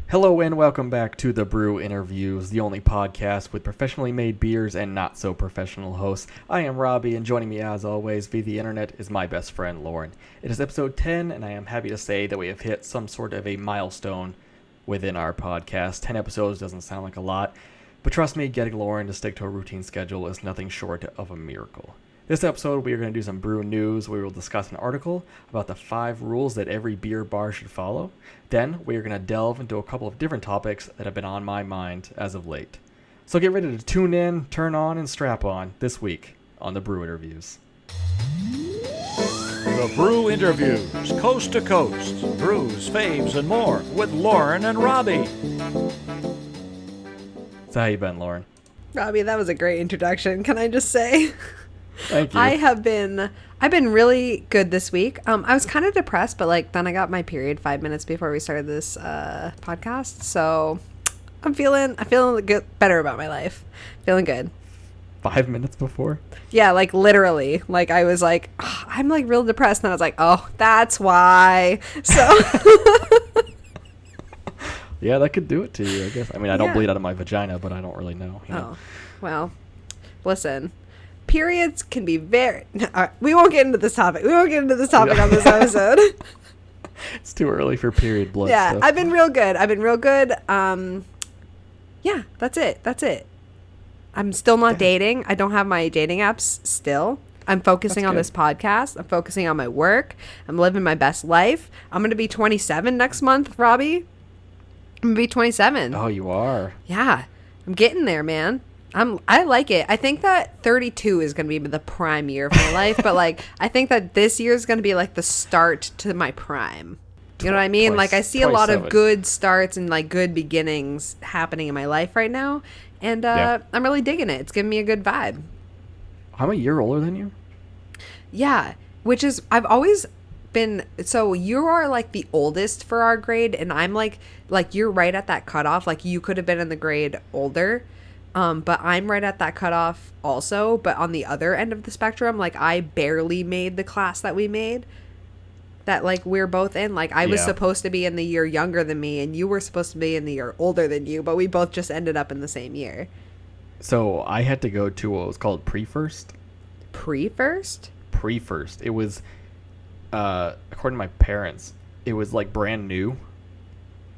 Hello and welcome back to the Brew Interviews, the only podcast with professionally made beers and not so professional hosts. I am Robbie, and joining me as always via the internet is my best friend Lauren. It is episode 10, and I am happy to say that we have hit some sort of a milestone within our podcast. 10 episodes doesn't sound like a lot, but trust me, getting Lauren to stick to a routine schedule is nothing short of a miracle. This episode, we are going to do some brew news. We will discuss an article about the 5 rules that every beer bar should follow. Then, we are going to delve into a couple of different topics that have been on my mind as of late. So get ready to tune in, turn on, and strap on this week on the Brew Interviews. The Brew Interviews, coast to coast, brews, faves, and more with Lauren and Robbie. So how you been, Lauren? Robbie, that was a great introduction. Can I just say? Thank you. I've been really good this week. I was kind of depressed, but then I got my period 5 minutes before we started this podcast. So I'm feeling good, better about my life. Feeling good. 5 minutes before? Yeah, literally. I was I'm real depressed, and I was like, oh, that's why. So Yeah, that could do it to you, I guess. I mean, I don't bleed out of my vagina, but I don't really know. Oh, well, listen. Periods can be very... we won't get into this topic. On this episode. It's too early for period blood stuff. I've been real good. Yeah, that's it. I'm still not dating. I don't have my dating apps still. I'm focusing on this podcast. I'm focusing on my work. I'm living my best life. I'm going to be 27 next month, Robbie. I'm going to be 27. Oh, you are? Yeah. I'm getting there, man. I like it. I think that 32 is going to be the prime year of my life, but I think that this year is going to be the start to my prime. You know what I mean? I see a lot of good starts and good beginnings happening in my life right now, and I'm really digging it. It's giving me a good vibe. I'm a year older than you? Yeah, which is, I've always been, so you are the oldest for our grade, and I'm you're right at that cutoff. You could have been in the grade older. But I'm right at that cutoff also. But on the other end of the spectrum, I barely made the class that we made. That we're both in. I was supposed to be in the year younger than me, and you were supposed to be in the year older than you. But we both just ended up in the same year. So I had to go to what was called pre-first. Pre-first? Pre-first. It was, according to my parents, it was brand new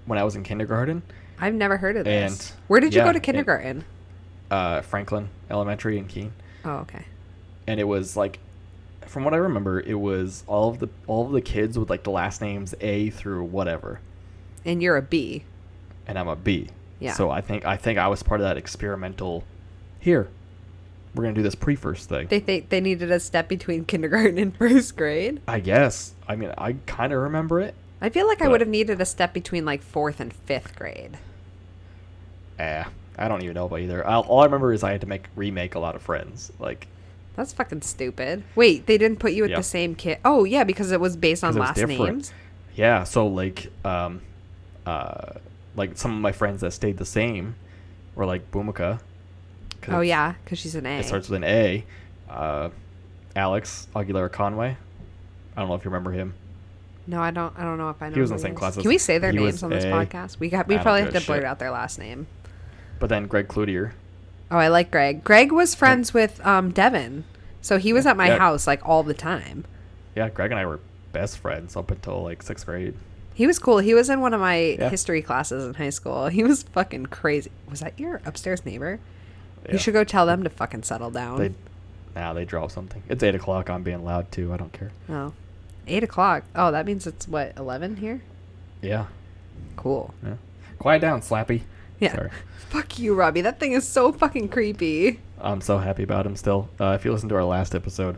when I was in kindergarten. I've never heard of this. And where did you go to kindergarten? Franklin Elementary in Keene. Oh, okay. And it was from what I remember, it was all of the kids with the last names A through whatever. And you're a B. And I'm a B. Yeah. So I think I was part of that experimental. Here, we're gonna do this pre-first thing. They needed a step between kindergarten and first grade. I guess. I mean, I kind of remember it. I feel I would have needed a step between 4th and 5th grade. I don't even know about either. All I remember is I had to remake a lot of friends. That's fucking stupid. Wait, they didn't put you at the same kid? Oh, yeah, because it was based on last names? Yeah, so some of my friends that stayed the same were Boomika. Oh, yeah, because she's an A. It starts with an A. Alex Aguilera Conway. I don't know if you remember him. No, I don't know if I know. He was in the same class as... Can we say their names on this podcast? We probably have to blurt out their last name. But then Greg Cloutier. Oh, I like Greg. Greg was friends with Devin. So he was at my house all the time. Yeah, Greg and I were best friends up until 6th grade. He was cool. He was in one of my history classes in high school. He was fucking crazy. Was that your upstairs neighbor? Yeah. You should go tell them to fucking settle down. They drove something. It's 8 o'clock. I'm being loud too. I don't care. Oh. 8 o'clock. Oh, that means it's 11 here? Yeah. Cool. Yeah. Quiet down, Slappy. Yeah. Sorry. Fuck you, Robbie. That thing is so fucking creepy. I'm so happy about him still. If you listen to our last episode,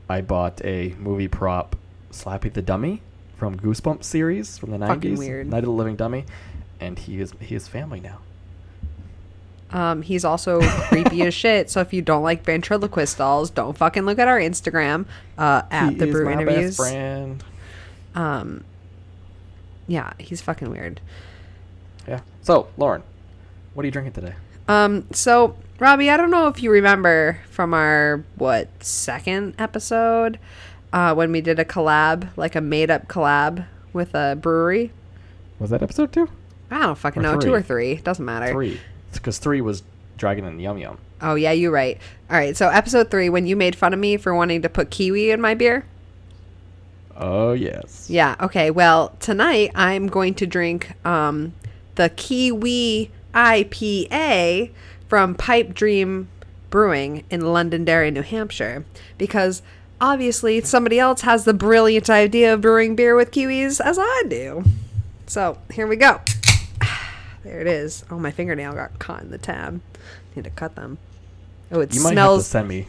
I bought a movie prop, Slappy the Dummy, from Goosebumps series from the 90s. Fucking weird. Night of the Living Dummy. And he is family now. He's also creepy as shit. So if you don't like ventriloquist dolls, don't fucking look at our Instagram at the Brew Interviews. Best friend. Yeah, he's fucking weird. Yeah. So, Lauren, what are you drinking today? So Robbie, I don't know if you remember from our second episode when we did a collab, a made up collab with a brewery. Was that episode 2? I don't fucking know. 2 or 3. Doesn't matter. 3. It's because 3 was Dragon and Yum Yum. Oh, yeah, you're right. All right, so episode 3, when you made fun of me for wanting to put kiwi in my beer. Oh, yes. Yeah, okay. Well, tonight I'm going to drink the Kiwi IPA from Pipe Dream Brewing in Londonderry, New Hampshire, because obviously somebody else has the brilliant idea of brewing beer with kiwis as I do. So, here we go. There it is. Oh, my fingernail got caught in the tab. Need to cut them. Oh, it You smells... might have to send me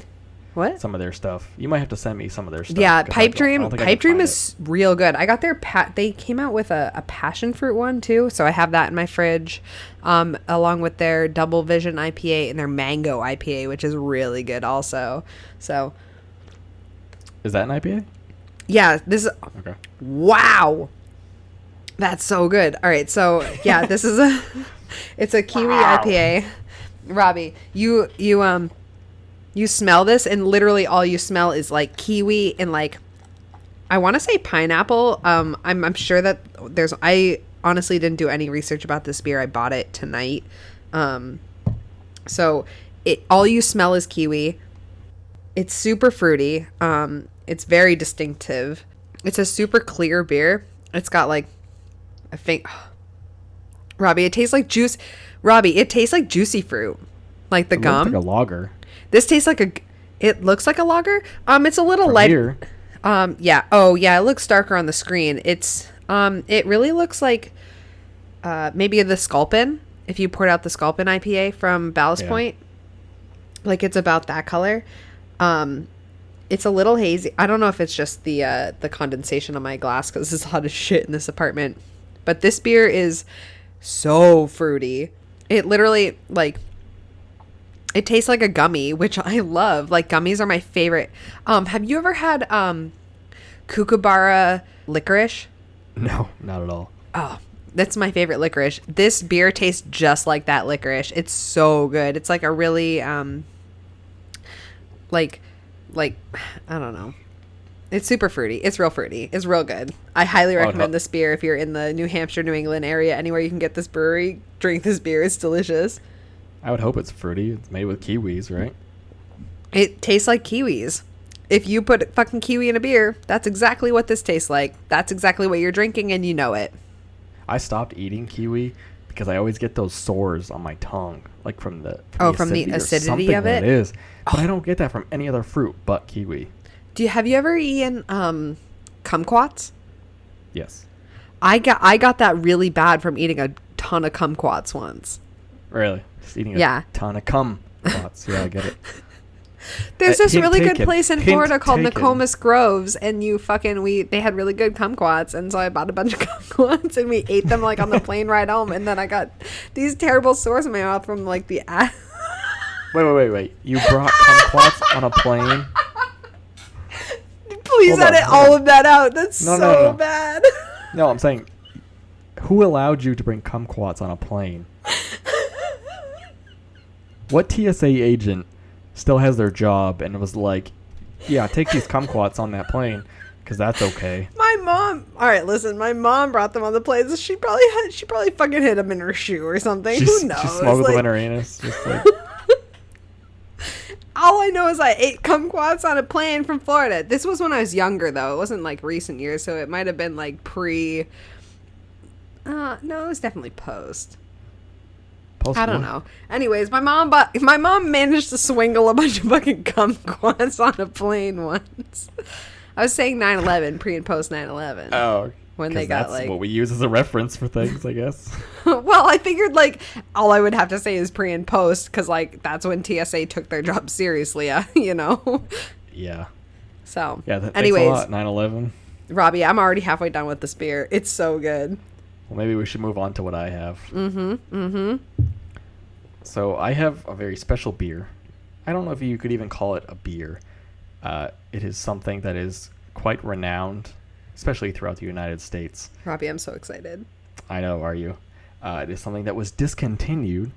What? some of their stuff. You might have to send me some of their stuff. Yeah, 'cause Pipe I don't Dream. think I Pipe can Dream find is real good. I got their they came out with a passion fruit one too, so I have that in my fridge, along with their Double Vision IPA and their Mango IPA, which is really good also. So, Is that an IPA? yeah, this is Okay. wow. That's so good. All right, so yeah, this is it's a kiwi IPA. Robbie, you smell this, and literally all you smell is like kiwi and like, I want to say pineapple. I'm sure that I honestly didn't do any research about this beer. I bought it tonight. So all you smell is kiwi. It's super fruity. It's very distinctive. It's a super clear beer. It's got like, I think, Robbie, it tastes like juice. Robbie, it tastes like juicy fruit, like the gum. Looks like a lager. This tastes like it looks like a lager. It's a little From light. here. Yeah. Oh, yeah. It looks darker on the screen. It really looks like, maybe the Sculpin. If you poured out the Sculpin IPA from Ballast Point, like it's about that color. It's a little hazy. I don't know if it's just the condensation on my glass because there's a lot of shit in this apartment. But this beer is so fruity. It literally it tastes like a gummy, which I love. Like, gummies are my favorite. Have you ever had Kookaburra licorice? No, not at all. Oh, that's my favorite licorice. This beer tastes just like that licorice. It's so good. It's like a really like I don't know. It's super fruity. It's real fruity. It's real good. I highly recommend this beer if you're in the New Hampshire, New England area. Anywhere you can get this brewery, drink this beer. It's delicious. I would hope it's fruity. It's made with kiwis, right? It tastes like kiwis. If you put fucking kiwi in a beer, that's exactly what this tastes like. That's exactly what you're drinking, and you know it. I stopped eating kiwi because I always get those sores on my tongue, like from the acidity of it. It is, but I don't get that from any other fruit but kiwi. Have you ever eaten kumquats? Yes. I got that really bad from eating a ton of kumquats once. Really? Just eating a ton of kumquats. Yeah, I get it. There's this hint really taken. good place in Hint Florida called taken. Nokomis Groves, and they had really good kumquats, and so I bought a bunch of kumquats, and we ate them like on the plane ride home, and then I got these terrible sores in my mouth from like the ass. Wait. You brought kumquats on a plane? Please edit all of that out. That's No. bad. No, I'm saying, who allowed you to bring kumquats on a plane? What TSA agent still has their job and was like, yeah, take these kumquats on that plane because that's okay? My mom. All right, listen. My mom brought them on the plane. So she probably fucking hit them in her shoe or something. Who knows? She smuggled them in her anus. Just like, all I know is I ate kumquats on a plane from Florida. This was when I was younger, though. It wasn't like recent years, so it might have been like pre. No, it was definitely post. I don't know. Anyways, my mom managed to swingle a bunch of fucking kumquats on a plane once. I was saying 9/11, pre and post 9/11. Oh, when they got that's what we use as a reference for things, I guess. Well, I figured like all I would have to say is pre and post because like that's when TSA took their job seriously, you know. Yeah. So yeah. Anyways, thanks a lot, 9/11. Robbie, I'm already halfway done with this beer. It's so good. Well, maybe we should move on to what I have. So I have a very special beer. I don't know if you could even call it a beer. It is something that is quite renowned, especially throughout the United States. Robbie, I'm so excited. I know, are you? It is something that was discontinued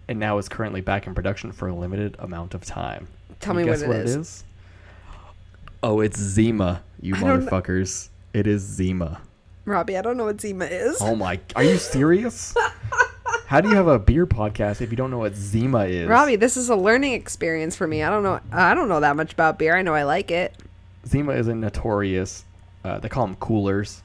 and now is currently back in production for a limited amount of time. Tell me what it is. Oh, it's Zima, you motherfuckers. It is Zima. Robbie, I don't know what Zima is. Oh my, are you serious? How do you have a beer podcast if you don't know what Zima is? Robbie, this is a learning experience for me. I don't know that much about beer. I know I like it. Zima is a notorious, they call them coolers.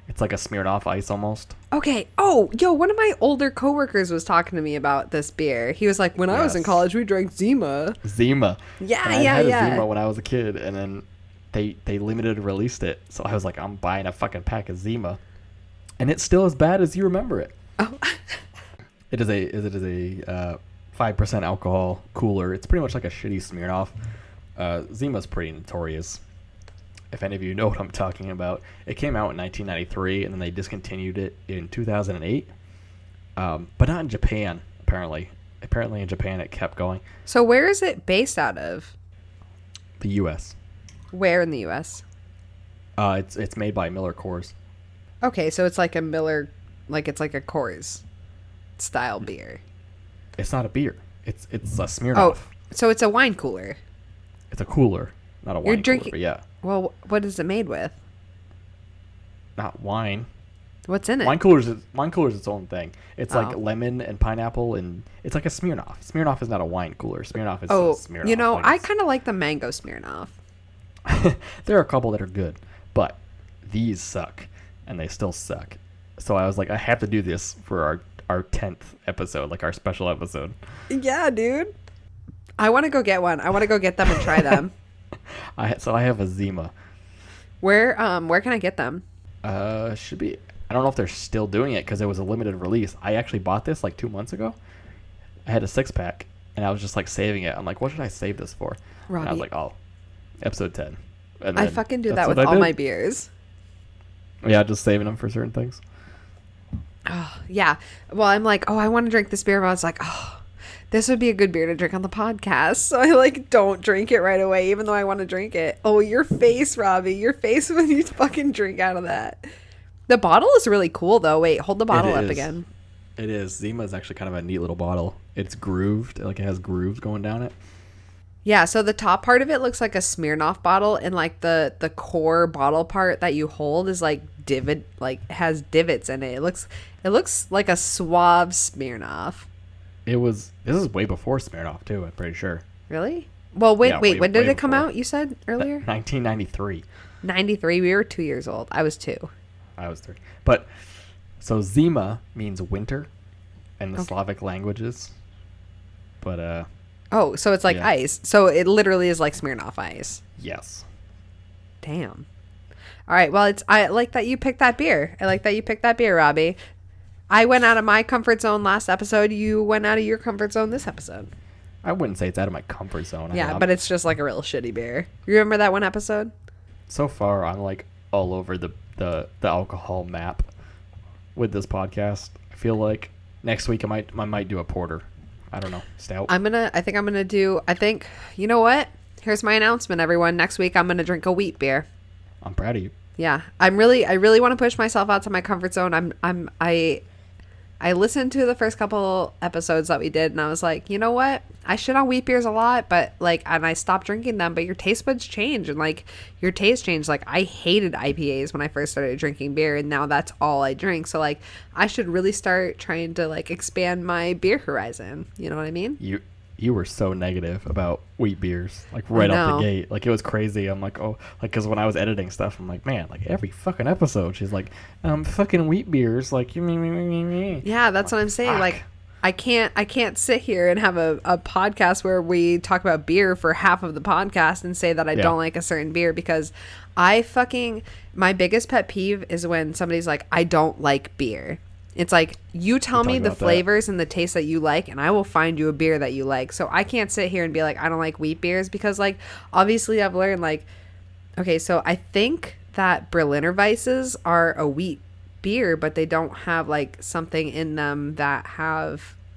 It's like a Smirnoff Ice almost. Okay. Oh, yo, one of my older coworkers was talking to me about this beer. He was like, when I was in college, we drank Zima. Zima. Yeah, and I had a Zima when I was a kid, and then they limited released it. So I was like, I'm buying a fucking pack of Zima. And it's still as bad as you remember it. Oh. It is a 5% alcohol cooler. It's pretty much like a shitty Smirnoff. Zima's pretty notorious. If any of you know what I'm talking about. It came out in 1993, and then they discontinued it in 2008. But not in Japan, apparently. Apparently in Japan it kept going. So where is it based out of? The U.S. Where in the U.S.? It's made by Miller Coors. Okay, so it's like a Miller, like it's like a Coors style beer. It's not a beer. It's a Smirnoff. Oh, so it's a wine cooler. It's a cooler, not a wine You're drinking. cooler, but yeah. Well, what is it made with? Not wine. What's in it? Wine cooler's its own thing. It's like Oh. lemon and pineapple, and it's like a Smirnoff. Smirnoff is not a wine cooler. Smirnoff is a Smirnoff. You know, Like, I kind of like the mango Smirnoff. there are a couple that are good, but these suck, and they still suck. So I was like, I have to do this for our 10th episode, like our special episode. Yeah, dude. I want to go get one. I want to go get them and try them. So I have a Zima. Where can I get them? Should be. I don't know if they're still doing it because it was a limited release. I actually bought this like 2 months ago. I had a 6-pack, and I was just like saving it. I'm like, what should I save this for? Robbie. And I was like, oh, episode 10. And I then fucking do that's that with what I all did. my beers. Yeah, just saving them for certain things. Oh, yeah. Well, I'm like, oh, I want to drink this beer, but I was like, oh, this would be a good beer to drink on the podcast. So I like don't drink it right away, even though I want to drink it. Oh, your face, Robbie. Your face when you fucking drink out of that. The bottle is really cool, though. Wait, hold the bottle up again. It is. Zima is actually kind of a neat little bottle. It's grooved. Like it has grooves going down it. Yeah, so the top part of it looks like a Smirnoff bottle, and like the core bottle part that you hold is like has divots in it. It looks like a suave Smirnoff. This is way before Smirnoff too, I'm pretty sure. Really? Well, wait, Yeah, when did way it come before. out? You said earlier? 1993. 93. We were 2 years old. I was 2. I was 3. But so Zima means winter in the Slavic languages. But Oh, so it's like yeah. ice. So it literally is like Smirnoff ice. yes. Damn. All right. Well, I like that you picked that beer. I like that you picked that beer, Robbie. I went out of my comfort zone last episode. You went out of your comfort zone this episode. I wouldn't say it's out of my comfort zone. Yeah, but it's just like a real shitty beer. You remember that one episode? so far I'm like all over the alcohol map with this podcast. I feel like next week I might do a porter. I don't know, stout. I think you know what? Here's my announcement, everyone. Next week I'm gonna drink a wheat beer. I'm proud of you. Yeah, I really want to push myself outside my comfort zone. I listened to the first couple episodes that we did, and I was like, you know what? I shit on wheat beers a lot, but and I stopped drinking them. But your taste buds change, and your taste changed. Like I hated IPAs when I first started drinking beer, and now that's all I drink. So I should really start trying to expand my beer horizon. You know what I mean? You were so negative about wheat beers, right off the gate. It was crazy. I'm like, oh, because when I was editing stuff, I'm like, man, every fucking episode, she's like, fucking wheat beers, you me. Yeah, that's what I'm saying. Fuck. I can't sit here and have a podcast where we talk about beer for half of the podcast and say that I don't like a certain beer, because my biggest pet peeve is when somebody's like, I don't like beer. It's like, you tell me the flavors and the taste that you like, and I will find you a beer that you like. So I can't sit here and be like, I don't like wheat beers, because obviously I've learned okay, so I think that Berliner Weisses are a wheat beer, but they don't have something in them that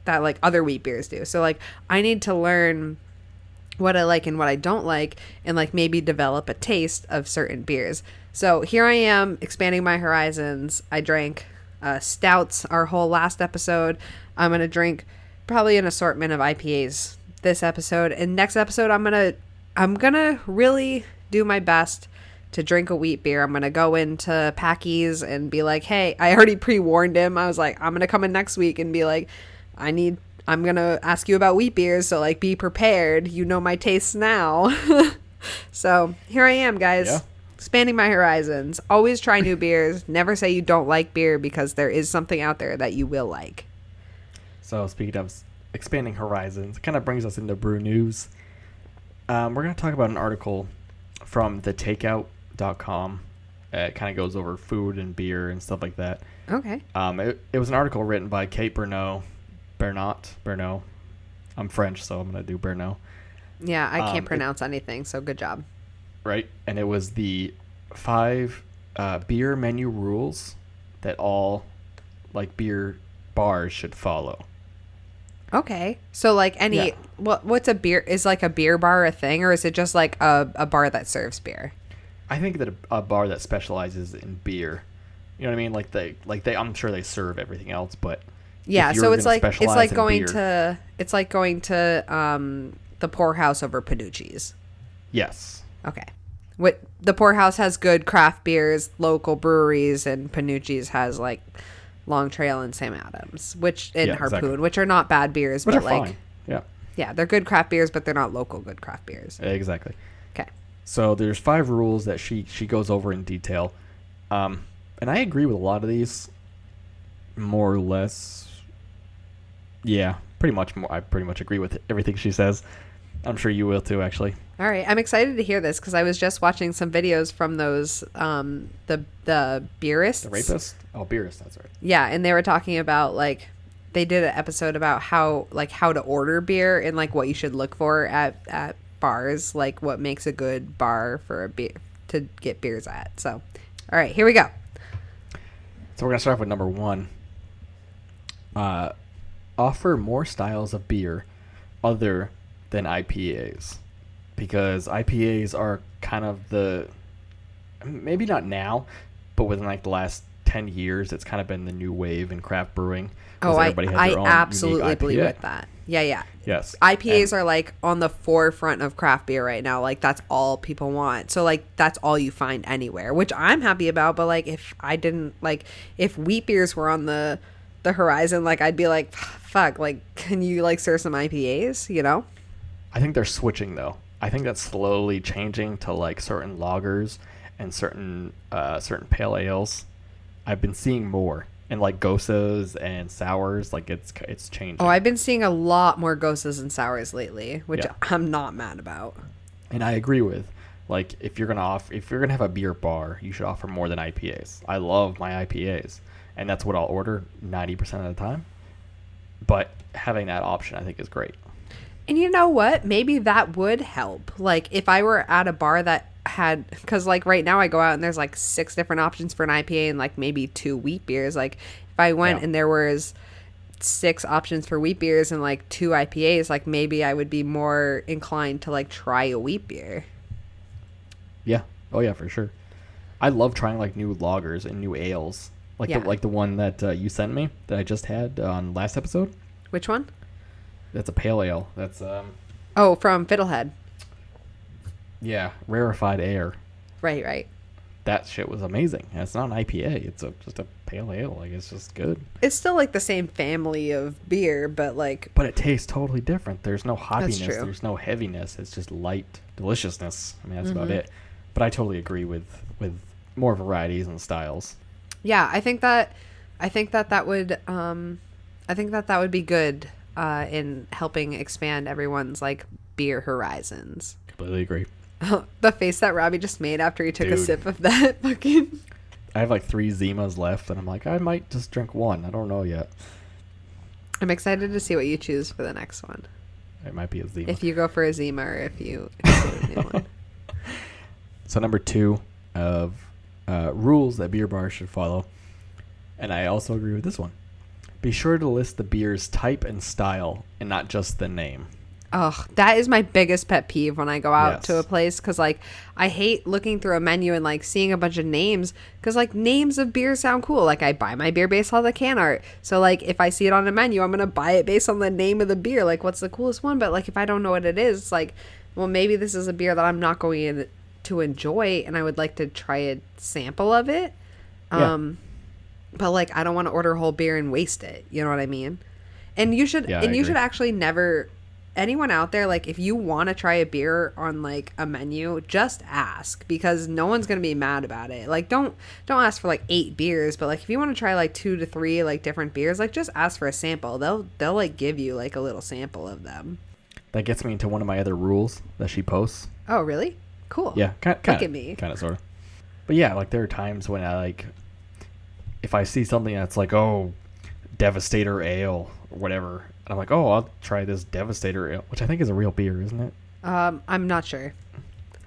other wheat beers do. So I need to learn what I like and what I don't like, and maybe develop a taste of certain beers. So here I am expanding my horizons. I drank stouts our whole last episode. I'm gonna drink probably an assortment of IPAs this episode, and next episode I'm gonna really do my best to drink a wheat beer, I'm going to go into Packy's and be like, hey, I already pre-warned him. I was like, I'm going to come in next week and be like, I'm going to ask you about wheat beers. So like, be prepared. You know my tastes now. So here I am, guys. Yeah. Expanding my horizons. Always try new beers. Never say you don't like beer, because there is something out there that you will like. So speaking of expanding horizons, it kind of brings us into brew news. We're going to talk about an article from thetakeout.com. It kind of goes over food and beer and stuff like that. Okay. It was an article written by Kate Bernot. I'm French, so I'm going to do Bernot. Yeah, I can't pronounce anything, so good job. Right? And it was the 5 beer menu rules that all like beer bars should follow. Okay. So like what's a beer? Is like a beer bar a thing, or is it just like a bar that serves beer? I think that a bar that specializes in beer, you know what I mean? Like they I'm sure they serve everything else, but yeah, so it's like going beer, to the Poorhouse over Panucci's. Yes. Okay. What the Poorhouse has good craft beers, local breweries, and Panucci's has like Long Trail and Sam Adams, Harpoon, exactly. which are not bad beers, Which but are like fine. Yeah. Yeah, they're good craft beers, but they're not local good craft beers. Exactly. Okay. So there's 5 rules that she goes over in detail. And I agree with a lot of these, more or less. Yeah, pretty much. I pretty much agree with everything she says. I'm sure you will too, actually. All right, I'm excited to hear this because I was just watching some videos from those the beerists. The rapist? Oh, beerist, that's right. Yeah, and they were talking about like they did an episode about how to order beer and like what you should look for at bars, like what makes a good bar for a beer to get beers at. So, all right, here we go. So we're gonna start off with number 1. Offer more styles of beer other than IPAs, because IPAs are kind of maybe not now, but within like the last 10 years, it's kind of been the new wave in craft brewing. Oh, I absolutely believe with that. Yeah. Yes. IPAs are like on the forefront of craft beer right now. Like that's all people want. So like that's all you find anywhere, which I'm happy about. But like if wheat beers were on the horizon, like I'd be like, fuck, like can you like serve some IPAs, you know? I think they're switching though. I think that's slowly changing to like certain lagers and certain pale ales. I've been seeing more, and like gosas and sours, like it's changing. Oh, I've been seeing a lot more gosas and sours lately, which I'm not mad about. And I agree with, like if you're gonna have a beer bar, you should offer more than IPAs. I love my IPAs, and that's what I'll order 90% of the time. But having that option, I think, is great. And you know what? Maybe that would help. Like if I were at a bar that had, because like right now I go out and there's like 6 different options for an IPA and like maybe 2 wheat beers. Like if I went and there was 6 options for wheat beers and like 2 IPAs, like maybe I would be more inclined to like try a wheat beer. Yeah. Oh yeah, for sure. I love trying like new lagers and new ales, like the one that you sent me that I just had on last episode. Which one? That's a pale ale. That's from Fiddlehead. Yeah, rarefied air. Right. That shit was amazing. And it's not an IPA. It's just a pale ale. Like it's just good. It's still like the same family of beer, but it tastes totally different. There's no hoppiness. That's true. There's no heaviness. It's just light deliciousness. I mean, that's about it. But I totally agree with more varieties and styles. Yeah, I think that would be good in helping expand everyone's like beer horizons. Completely agree. The face that Robbie just made after he took a sip of that fucking... I have like 3 Zimas left, and I'm like, I might just drink one. I don't know yet. I'm excited to see what you choose for the next one. It might be a Zima. If you go for a Zima or if you get a new one. So number 2 of rules that beer bars should follow, and I also agree with this one. Be sure to list the beer's type and style and not just the name. Oh, that is my biggest pet peeve when I go out to a place, because like I hate looking through a menu and like seeing a bunch of names, because like names of beers sound cool. Like I buy my beer based on the can art, so like if I see it on a menu, I'm gonna buy it based on the name of the beer, like what's the coolest one. But like if I don't know what it is, it's like, well, maybe this is a beer that I'm not going to enjoy, and I would like to try a sample of it. Yeah. But like, I don't want to order a whole beer and waste it. You know what I mean? And you should, Yeah, I and you agree. should actually never, anyone out there, like if you want to try a beer on like a menu, just ask, because no one's going to be mad about it. Like don't ask for like 8 beers, but like if you want to try like 2 to 3 like different beers, like just ask for a sample. They'll like give you like a little sample of them. That gets me into one of my other rules that she posts. Oh, really? Cool. Yeah, kind Look at me. of, sort of. But yeah, like there are times when I like, if I see something that's like, oh, Devastator Ale or whatever, and I'm like, oh, I'll try this Devastator Ale, which I think is a real beer, isn't it? I'm not sure.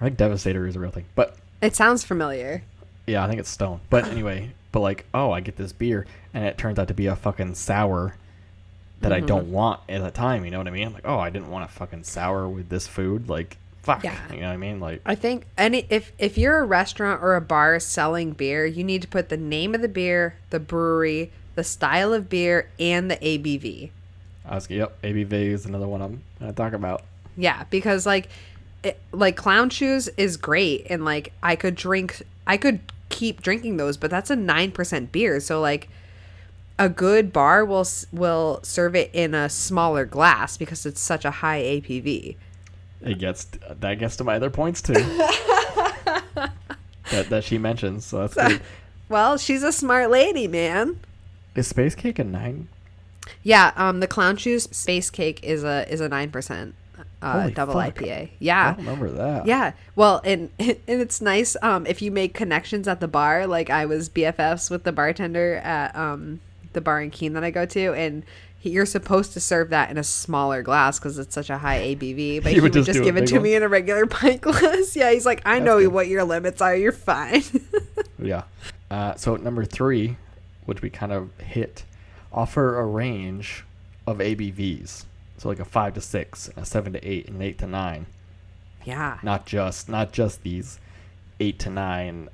I think Devastator is a real thing, but It sounds familiar. yeah, I think it's Stone. But anyway, but like, oh, I get this beer, and it turns out to be a fucking sour that I don't want at the time. You know what I mean? I'm like, oh, I didn't want a fucking sour with this food. Like, fuck. Yeah. You know what I mean? Like, I think if you're a restaurant or a bar selling beer, you need to put the name of the beer, the brewery, the style of beer, and the ABV. ABV is another one I'm gonna talk about. Yeah, because like Clown Shoes is great, and like I could keep drinking those, but that's a 9% beer. So like a good bar will serve it in a smaller glass because it's such a high ABV. That gets to my other points too. that she mentions. So that's good. Well, she's a smart lady, man. Is Space Cake a 9? Yeah, the Clown Shoes Space Cake is a 9% Holy double fuck. IPA. I Yeah. don't remember that. Yeah. Well, and it's nice if you make connections at the bar. Like I was BFFs with the bartender at the bar in Keene that I go to, and you're supposed to serve that in a smaller glass because it's such a high ABV. But he would just do a give it big to one? me in a regular pint glass. Yeah, he's like, I know good. what your limits are. You're fine. Yeah. So number 3, which we kind of hit, offer a range of ABVs. So like a 5 to 6, a 7 to 8, and an 8 to 9. Yeah. Not just these 8 to 9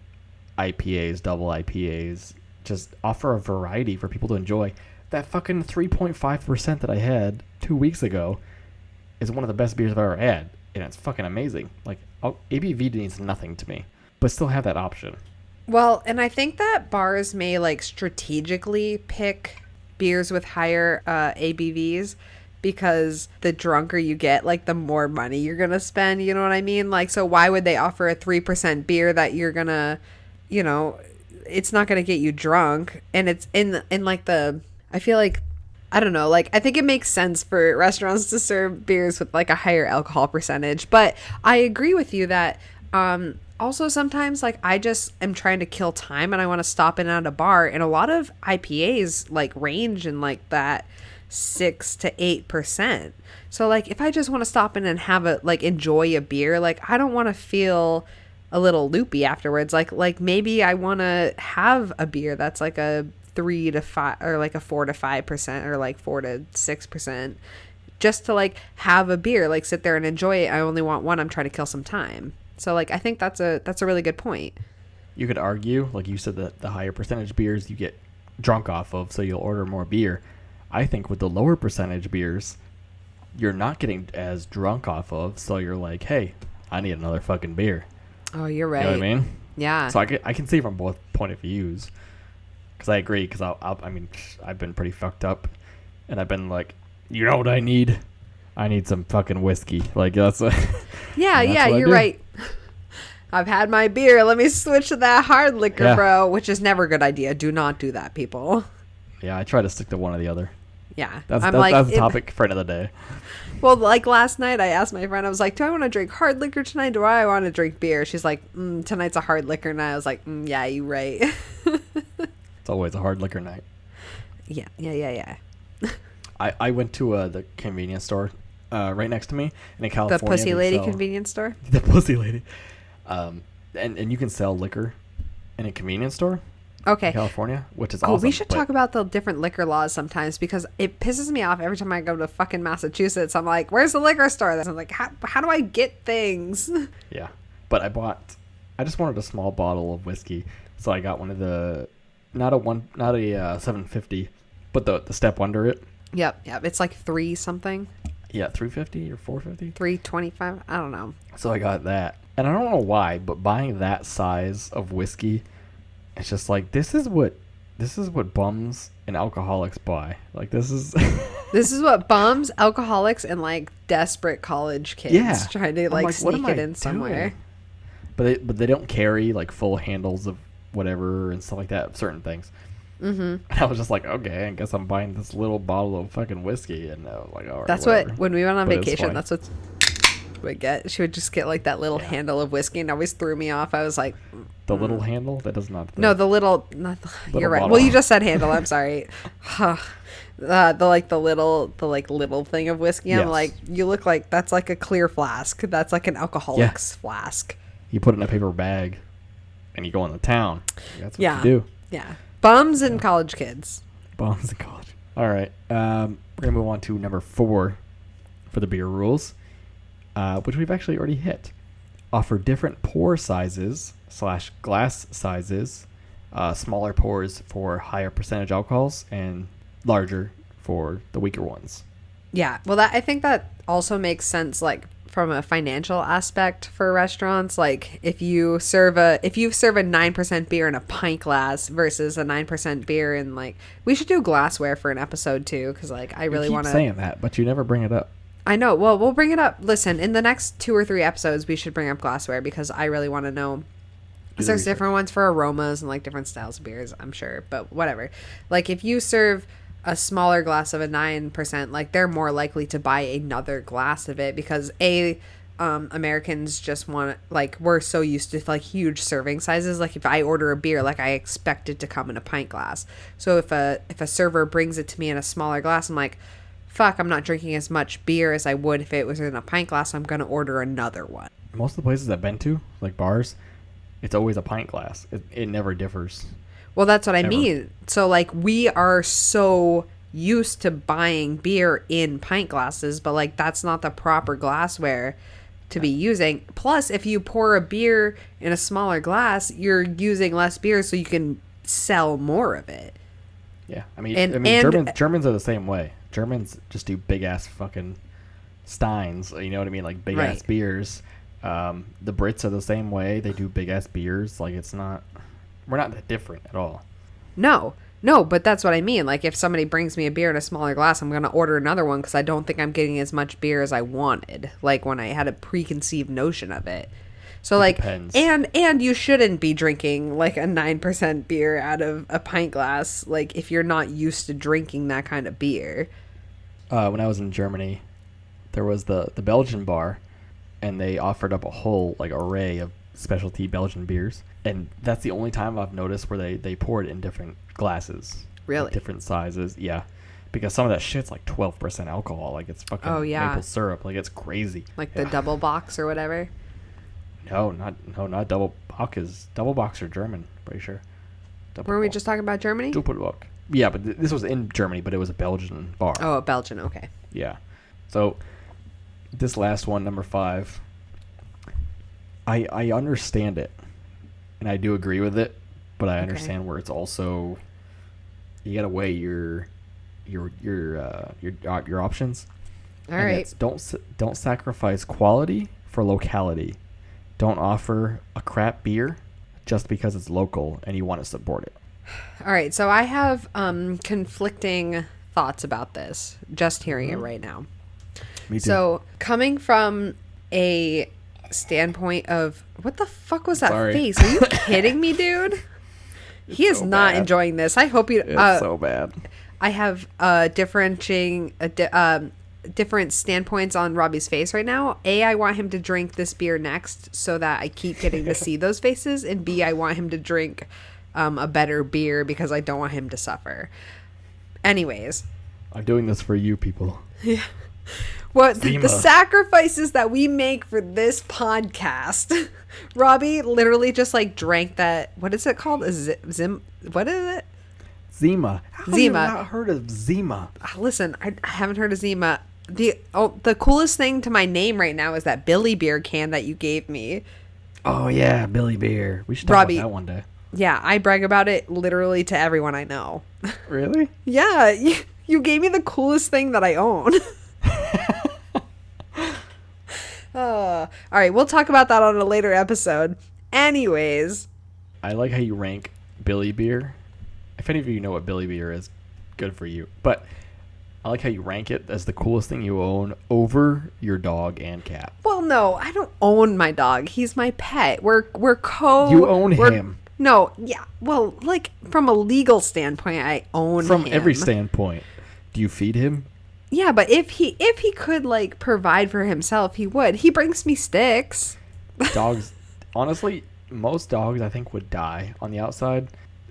IPAs, double IPAs. Just offer a variety for people to enjoy. That fucking 3.5% that I had 2 weeks ago is one of the best beers I've ever had, and it's fucking amazing. Like, ABV means nothing to me, but still have that option. Well, and I think that bars may like strategically pick beers with higher ABVs because the drunker you get, like the more money you're going to spend. You know what I mean? Like, so why would they offer a 3% beer that you're going to, you know, it's not going to get you drunk. And it's in like I feel like, I don't know, like I think it makes sense for restaurants to serve beers with like a higher alcohol percentage. But I agree with you that also sometimes like I just am trying to kill time and I want to stop in at a bar, and a lot of IPAs like range in like that 6 to 8%. So like if I just want to stop in and have a like enjoy a beer, like I don't want to feel a little loopy afterwards. Like maybe I want to have a beer that's like a 3 to 5 or like a 4 to 5% or like 4 to 6%, just to like have a beer, like sit there and enjoy it. I only want one. I'm trying to kill some time. So like I think that's a really good point. You could argue, like you said, that the higher percentage beers you get drunk off of, so you'll order more beer. I think with the lower percentage beers, you're not getting as drunk off of, so you're like, hey, I need another fucking beer. Oh, you're right. You know what I mean? Yeah. So I can see from both point of views, because I agree. Because I mean, I've been pretty fucked up, and I've been like, you know what I need? I need some fucking whiskey. Like that's a Yeah, that's yeah, what I you're do. right. I've had my beer. Let me switch to that hard liquor, Yeah. bro, which is never a good idea. Do not do that, people. Yeah, I try to stick to one or the other. Yeah. That's I'm that's, like, that's a topic for another day. Well, like last night, I asked my friend, I was like, do I want to drink hard liquor tonight? Do I want to drink beer? She's like, tonight's a hard liquor night. I was like, yeah, you're right. It's always a hard liquor night. Yeah. I went to the convenience store right next to me, and in California, The Pussy they Lady sell- convenience store? The Pussy Lady. And you can sell liquor in a convenience store in Okay. California, which is Oh, awesome. we should but- talk about the different liquor laws sometimes, because it pisses me off every time I go to fucking Massachusetts. I'm like, where's the liquor store? I'm like, how do I get things? Yeah, but I just wanted a small bottle of whiskey, so I got one of the not a 750, but the step under it. Yep. It's like 3 something, Yeah, 350 or 450. 325. I don't know. So I got that, And I don't know why, but buying that size of whiskey, it's just like this is what bums and alcoholics buy. Like this is This is what bums, alcoholics, and like desperate college kids trying to like sneak it in somewhere. But they don't carry like full handles of whatever and stuff like that. Certain things. And I was just like, okay, I guess I'm buying this little bottle of fucking whiskey, and I was like, all right. That's whatever. what when we went on vacation. That's what would get. She would just get like that little handle of whiskey, and always threw me off. I was like, the little handle that does not. No, the little. Not the, little you're right. bottle. Well, you just said handle. I'm sorry. The little thing of whiskey. I'm like, you look like that's like a clear flask. That's like an alcoholic's flask. You put it in a paper bag, and you go into town. That's what you do. Yeah. Bums and college kids. Bums in college. All right. We're gonna move on to number 4 for the beer rules, which we've actually already hit. Offer different pour sizes / glass sizes, smaller pours for higher percentage alcohols and larger for the weaker ones. Yeah. Well, I think that also makes sense, like from a financial aspect for restaurants. Like if you serve a 9% beer in a pint glass versus a 9% beer in like, we should do glassware for an episode too, because like I really want to. Saying that, but you never bring it up. I know. Well, we'll bring it up. Listen, in the next 2 or 3 episodes, we should bring up glassware because I really want to know. Because there's different ones for aromas and like different styles of beers, I'm sure. But whatever. Like if you serve a smaller glass of a 9%, like they're more likely to buy another glass of it because Americans just want, like, we're so used to like huge serving sizes. Like if I order a beer, like I expect it to come in a pint glass. So if a server brings it to me in a smaller glass, I'm like, fuck, I'm not drinking as much beer as I would if it was in a pint glass. So I'm going to order another one. Most of the places I've been to, like bars, it's always a pint glass. It never differs. Well, that's what I mean. So, like, we are so used to buying beer in pint glasses, but, like, that's not the proper glassware to be using. Plus, if you pour a beer in a smaller glass, you're using less beer so you can sell more of it. Yeah. I mean, And Germans are the same way. Germans just do big-ass fucking steins. You know what I mean? Like, big-ass beers. The Brits are the same way. They do big-ass beers. Like, we're not that different at all. No, but that's what I mean. Like, if somebody brings me a beer in a smaller glass, I'm going to order another one because I don't think I'm getting as much beer as I wanted, like when I had a preconceived notion of it. So, like, depends. and you shouldn't be drinking, like, a 9% beer out of a pint glass, like, if you're not used to drinking that kind of beer. When I was in Germany, there was the Belgian bar, and they offered up a whole, like, array of specialty Belgian beers. And that's the only time I've noticed where they pour it in different glasses. Really? Like different sizes, yeah. Because some of that shit's like 12% alcohol. Like it's fucking maple syrup. Like it's crazy. Like the double box or whatever? No, not double box. Double box are German, pretty sure. Weren't we just talking about Germany? Doppelbock. Yeah, but this was in Germany, but it was a Belgian bar. Oh, a Belgian, okay. Yeah. So this last one, number 5, I understand it. And I do agree with it, but I understand where it's also you gotta weigh your options. All right. Don't sacrifice quality for locality. Don't offer a crap beer just because it's local and you want to support it. All right. So I have conflicting thoughts about this. Just hearing it right now. Me too. So coming from a standpoint of what the fuck was that face? Are you kidding me, dude? He is so not bad. Enjoying this. I hope you. It's so bad. I have different standpoints on Robbie's face right now. A, I want him to drink this beer next so that I keep getting to see those faces, and B, I want him to drink a better beer because I don't want him to suffer. Anyways, I'm doing this for you people. Yeah. What the sacrifices that we make for this podcast. Robbie literally just like drank that. What is it called? What is it? Zima. How have you not heard of Zima? Listen, I haven't heard of Zima. The coolest thing to my name right now is that Billy Beer can that you gave me. Oh yeah, Billy Beer. We should talk about that one day. Yeah, I brag about it literally to everyone I know. Really? Yeah, you gave me the coolest thing that I own. All All right, we'll talk about that on a later episode. Anyways. I like how you rank Billy Beer. If any of you know what Billy Beer is, good for you. But I like how you rank it as the coolest thing you own over your dog and cat. Well, no, I don't own my dog. He's my pet. You own him. No, yeah. Well, like from a legal standpoint, I own him. From every standpoint. Do you feed him? Yeah, but if he could like provide for himself, he would. He brings me sticks. Dogs, honestly, most dogs I think would die on the outside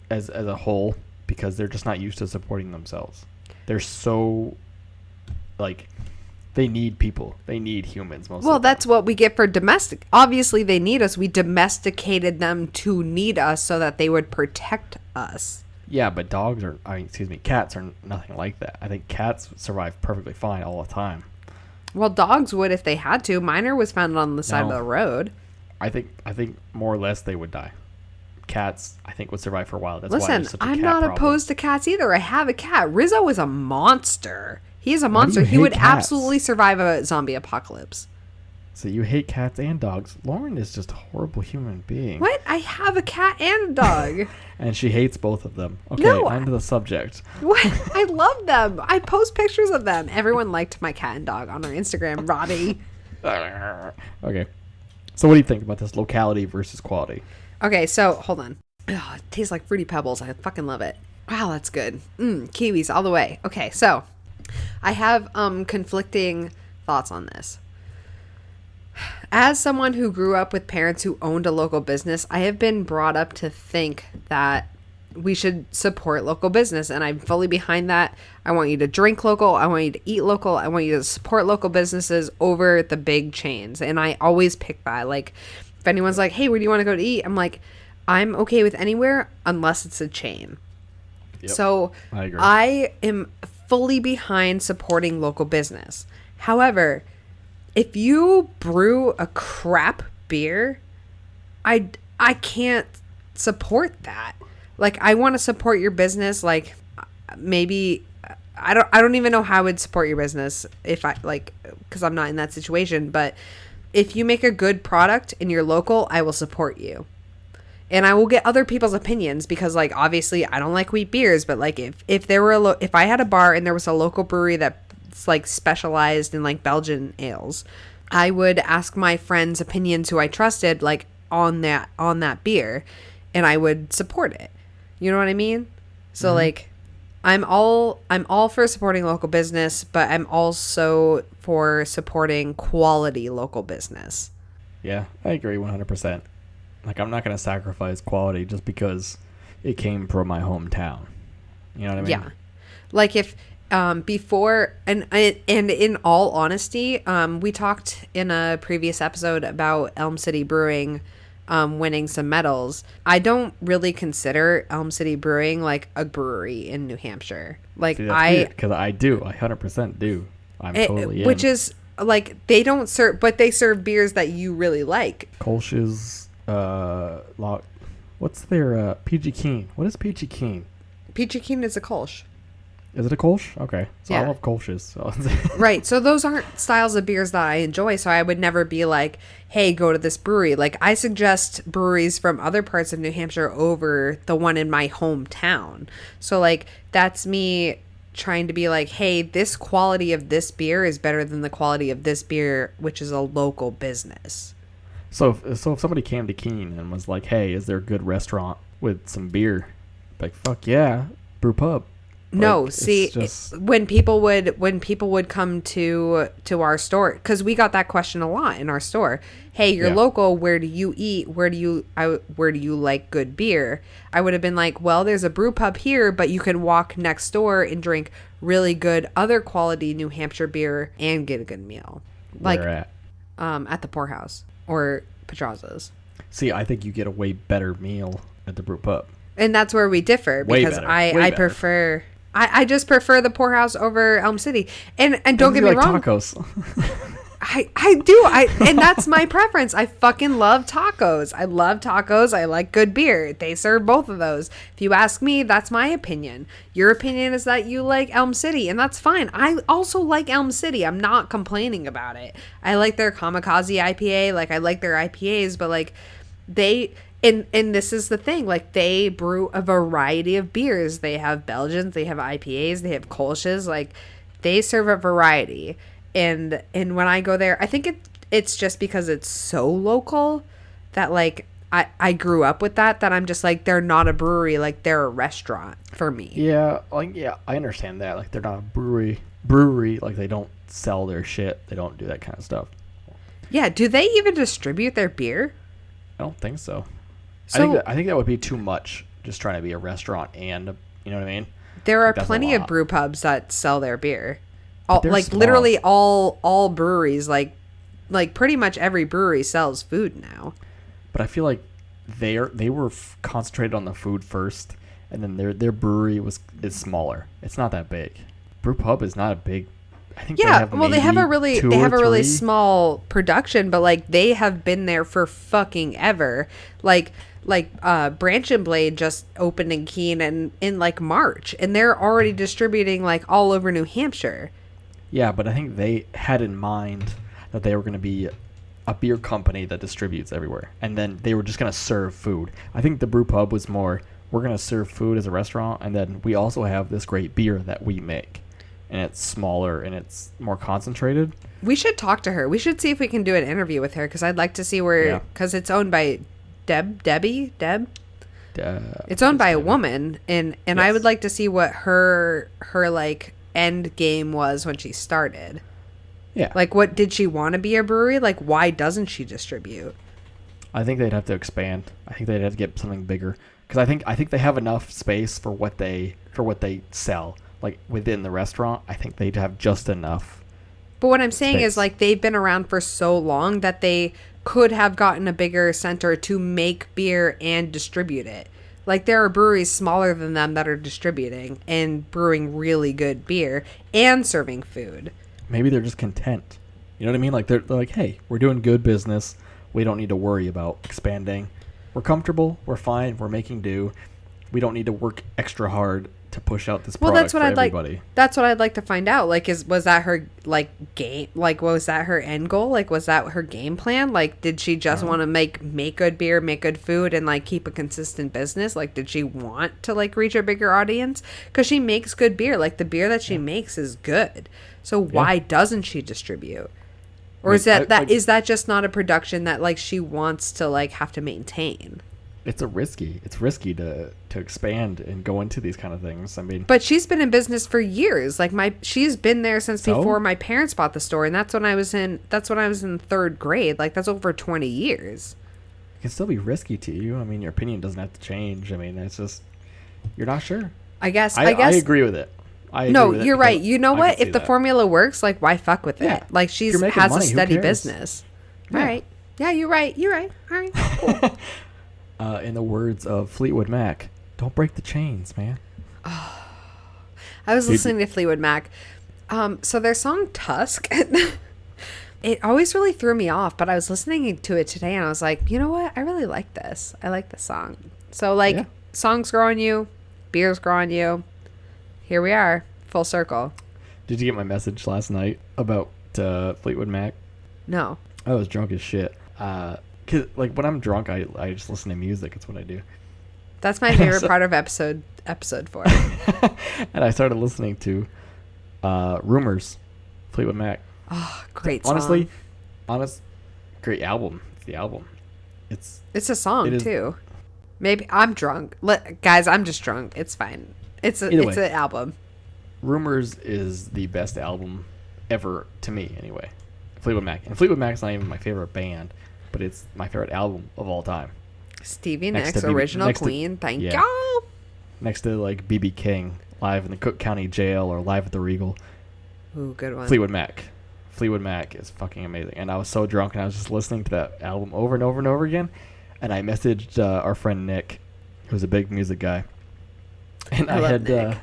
as a whole because they're just not used to supporting themselves. They're so like they need people. They need humans most of the time. That's what we get for domestic. Obviously, they need us. We domesticated them to need us so that they would protect us. Yeah, but cats are nothing like that. I think cats survive perfectly fine all the time. Well, dogs would if they had to. Miner was found on the side of the road. I think more or less they would die. Cats, I think, would survive for a while. That's why Listen, there's such a I'm cat not problem. opposed to cats either. I have a cat. Rizzo is a monster. He is a monster. you He hate would cats? absolutely survive a zombie apocalypse. So you hate cats and dogs. Lauren is just a horrible human being. What? I have a cat and a dog. And she hates both of them. Okay, No, on to the subject. What? I love them. I post pictures of them. Everyone liked my cat and dog on our Instagram, Robbie. Okay. So what do you think about this locality versus quality? Okay, so hold on. Oh, it tastes like Fruity Pebbles. I fucking love it. Wow, that's good. Kiwis all the way. Okay, so I have conflicting thoughts on this. As someone who grew up with parents who owned a local business, I have been brought up to think that we should support local business, and I'm fully behind that. I want you to drink local. I want you to eat local. I want you to support local businesses over the big chains, and I always pick that. Like, if anyone's like, hey, where do you want to go to eat? I'm like, I'm okay with anywhere unless it's a chain. Yep, So I agree. I am fully behind supporting local business. However, if you brew a crap beer, I can't support that. Like, I want to support your business. Like, maybe I don't even know how I would support your business if I like, because I'm not in that situation. But if you make a good product and you're local, I will support you. And I will get other people's opinions because, like, obviously I don't like wheat beers, but like if there were if I had a bar and there was a local brewery that's like specialized in like Belgian ales, I would ask my friends' opinions who I trusted like on that beer, and I would support it. You know what I mean? So like I'm all for supporting local business, but I'm also for supporting quality local business. Yeah, I agree 100%. Like, I'm not going to sacrifice quality just because it came from my hometown. You know what I mean? Yeah. Like if before and in all honesty, we talked in a previous episode about Elm City Brewing winning some medals. I don't really consider Elm City Brewing like a brewery in New Hampshire. Like, because I do. I 100% do. I'm totally in. Which is like, they don't serve, but they serve beers that you really like. Kolsch's, what's their PG Keen? What is PG Keen? Peachy Keen is a Kolsch. Is it a Kolsch? Okay. So Yeah. I love Kolsch's. So. Right. So those aren't styles of beers that I enjoy. So I would never be like, hey, go to this brewery. Like, I suggest breweries from other parts of New Hampshire over the one in my hometown. So like, that's me trying to be like, hey, this quality of this beer is better than the quality of this beer, which is a local business. So if somebody came to Keene and was like, hey, is there a good restaurant with some beer? Like, fuck yeah, Brew Pub. No, Like, see, it's just... when people would come to our store, because we got that question a lot in our store. Hey, you're Yeah. local. Where do you eat? Where do you like good beer? I would have been like, well, there's a brew pub here, but you can walk next door and drink really good other quality New Hampshire beer and get a good meal. Like, Where at? at the Poorhouse or Petraza's. See, I think you get a way better meal at the Brew Pub. And that's where we differ, Way because better. I Way better. prefer. I just prefer the Poorhouse over Elm City. And don't get me like wrong. Tacos. I do. And that's my preference. I fucking love tacos. I love tacos. I like good beer. They serve both of those. If you ask me, that's my opinion. Your opinion is that you like Elm City, and that's fine. I also like Elm City. I'm not complaining about it. I like their Kamikaze IPA. Like, I like their IPAs, but like and this is the thing, like, they brew a variety of beers. They have Belgians, they have IPAs, they have Kolsch's. Like, they serve a variety. And when I go there, I think it's just because it's so local that, like, I grew up with that I'm just like, they're not a brewery, like, they're a restaurant for me. Yeah, like, yeah, I understand that. Like, they're not a brewery, like, they don't sell their shit. They don't do that kind of stuff. Yeah, do they even distribute their beer? I don't think so. So I think that would be too much, just trying to be a restaurant and, you know what I mean? there are That's a plenty of lot. brew pubs that sell their beer. they're Like, small. literally all breweries, like pretty much every brewery sells food now. But I feel like they were concentrated on the food first, and then their brewery is smaller. It's not that big. Brew pub is not a big. I think Yeah, well, they have a really three. small production, but like, they have been there for fucking ever. Like Branch and Blade just opened in Keene in like March, and they're already distributing like all over New Hampshire. Yeah, but I think they had in mind that they were going to be a beer company that distributes everywhere, and then they were just going to serve food. I think the brew pub was more, we're going to serve food as a restaurant, and then we also have this great beer that we make, and it's smaller and it's more concentrated. We should talk to her. We should see if we can do an interview with her, because I'd like to see where, because it's owned by Debbie. It's owned by a woman, and Yes. I would like to see what her like end game was when she started. Yeah. Like, what did she want to be a brewery? Like, why doesn't she distribute? I think they'd have to expand. I think they'd have to get something bigger, because I think they have enough space for what they sell, like, within the restaurant. I think they'd have just enough. But what I'm saying space. is, like, they've been around for so long that they could have gotten a bigger center to make beer and distribute it. Like, there are breweries smaller than them that are distributing and brewing really good beer and serving food. Maybe they're just content. You know what I mean? Like, they're like, hey, we're doing good business. We don't need to worry about expanding. We're comfortable. We're fine. We're making do. We don't need to work extra hard to push out this product That's what for I'd everybody. like. That's what I'd like to find out. Like, was that her like game? Like, was that her end goal? Like, was that her game plan? Like, did she just want to make good beer, make good food, and like keep a consistent business? Like, did she want to like reach a bigger audience? Because she makes good beer. Like, the beer that she makes is good. So why doesn't she distribute? Or is is that just not a production that like she wants to like have to maintain? It's risky to expand and go into these kind of things. I mean, But she's been in business for years. Like, she's been there since So? before my parents bought the store, and that's when I was in third grade. Like, that's over 20 years. it can still be risky to you. I mean, your opinion doesn't have to change. I mean, it's just, you're not sure. I guess. I agree with it. No, you're right. You know what? If the formula, formula works, like, why fuck with Yeah. it? Like, If you're making has money, a who steady cares? business. Yeah. All right. Yeah, you're right. All right. Cool. in the words of Fleetwood Mac, don't break the chains, man. I was listening to Fleetwood Mac. So their song Tusk, it always really threw me off, but I was listening to it today and I was like, you know what? I really like this. I like this song. So, like, Yeah. songs grow on you, beers grow on you. Here we are, full circle. Did you get my message last night about Fleetwood Mac? No. I was drunk as shit. 'Cause, like, when I'm drunk, I just listen to music. It's what I do. That's my favorite part of episode 4. And I started listening to Rumors, Fleetwood Mac. Oh, great song. Honestly, great album. It's the album. It's a song, it is- too. Maybe I'm drunk. Guys, I'm just drunk. It's fine. It's an album. Rumors is the best album ever to me, anyway. Fleetwood Mac. And Fleetwood Mac's not even my favorite band, but it's my favorite album of all time. Stevie Next Nicks, to BB original next to- queen. Thank yeah. y'all. Next to, like, B.B. King, live in the Cook County Jail or live at the Regal. Ooh, good one. Fleetwood Mac. Fleetwood Mac is fucking amazing. And I was so drunk, and I was just listening to that album over and over and over again. And I messaged our friend Nick, who's a big music guy. And I love Nick.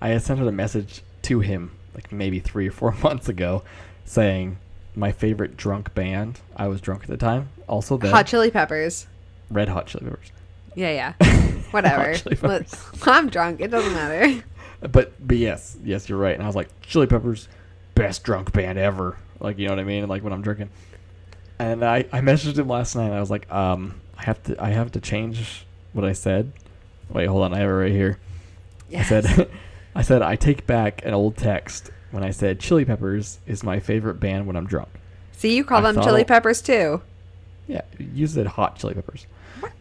I had sent a message to him, like, maybe 3 or 4 months ago, saying, my favorite drunk band. I was drunk at the time. Also, them. Hot Chili Peppers. Red Hot Chili Peppers. Yeah. Whatever. Chili Peppers. I'm drunk. It doesn't matter. But yes, you're right. And I was like, Chili Peppers, best drunk band ever. Like, you know what I mean? Like when I'm drinking. And I messaged him last night. I was like, I have to change what I said. Wait, hold on. I have it right here. Yes. I said I take back an old text when I said Chili Peppers is my favorite band when I'm drunk. See, you call them Chili Peppers too. Yeah, you said Hot Chili Peppers. What?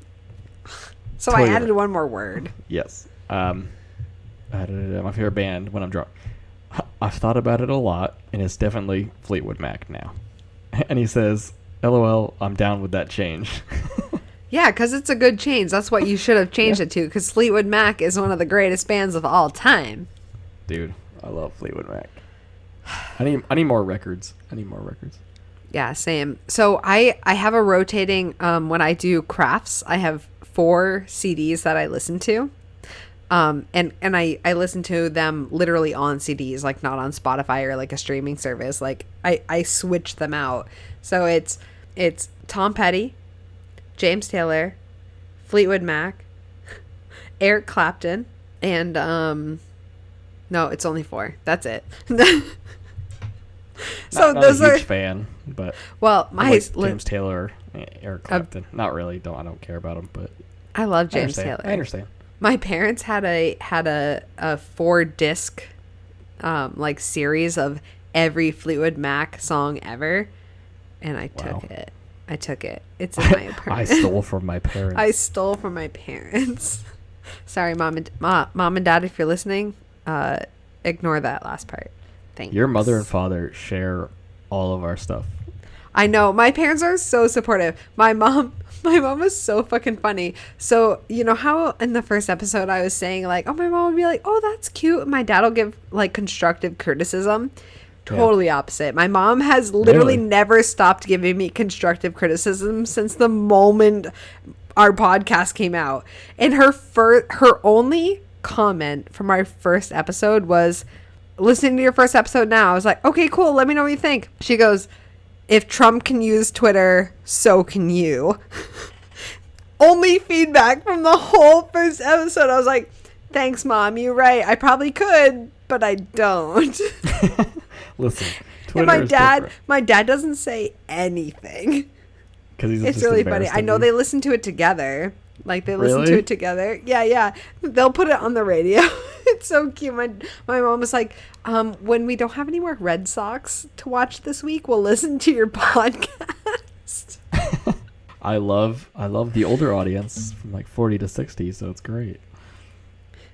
So I added one more word. Yes. My favorite band when I'm drunk. I've thought about it a lot, and it's definitely Fleetwood Mac now. And he says, LOL, I'm down with that change. Yeah, because it's a good change. That's what you should have changed it to, because Fleetwood Mac is one of the greatest bands of all time. Dude, I love Fleetwood Mac. I need more records. Yeah, same. So I have a rotating, when I do crafts, I have 4 CDs that I listen to. And I listen to them literally on CDs, like not on Spotify or like a streaming service. Like I switch them out. So it's Tom Petty, James Taylor, Fleetwood Mac, Eric Clapton, and no, it's only 4. That's it. So not those a huge are fan, but well, James Taylor, Eric Clapton. Not really. I don't care about him, but I love James Taylor. I understand. My parents had a 4-disc like series of every Fleetwood Mac song ever, and I took it. It's in my apartment. I stole from my parents. Sorry, mom and dad, if you're listening, ignore that last part. Thanks. Your mother and father share all of our stuff. I know. My parents are so supportive. My mom is so fucking funny. So, you know how in the first episode I was saying like, oh, my mom would be like, oh, that's cute. My dad will give like constructive criticism. Totally opposite. My mom has literally never stopped giving me constructive criticism since the moment our podcast came out. And her only comment from our first episode was, listening to your first episode now. I was like, okay, cool. Let me know what you think. She goes, if Trump can use Twitter, so can you. Only feedback from the whole first episode. I was like, thanks, Mom. You're right. I probably could, but I don't. Listen, Twitter and is different. My dad doesn't say anything. Because it's really funny. I know they listen to it together. Like they listen to it together. Yeah. They'll put it on the radio. It's so cute. My mom was like, when we don't have any more Red Sox to watch this week, we'll listen to your podcast. I love the older audience from like 40 to 60, so it's great.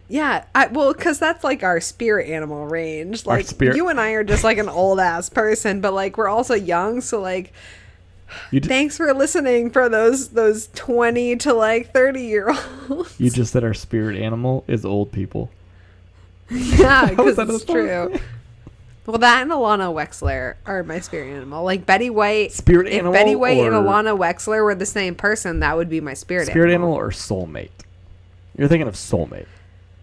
Yeah, because that's like our spirit animal range. Like you and I are just like an old ass person, but like we're also young, so like thanks for listening for those 20 to like 30-year-olds. You just said our spirit animal is old people. Yeah, because it's true. Well, that and Alana Wexler are my spirit animal. Like Betty White. Spirit animal. If Betty White and Alana Wexler were the same person, that would be my spirit animal. Spirit animal or soulmate? You're thinking of soulmate.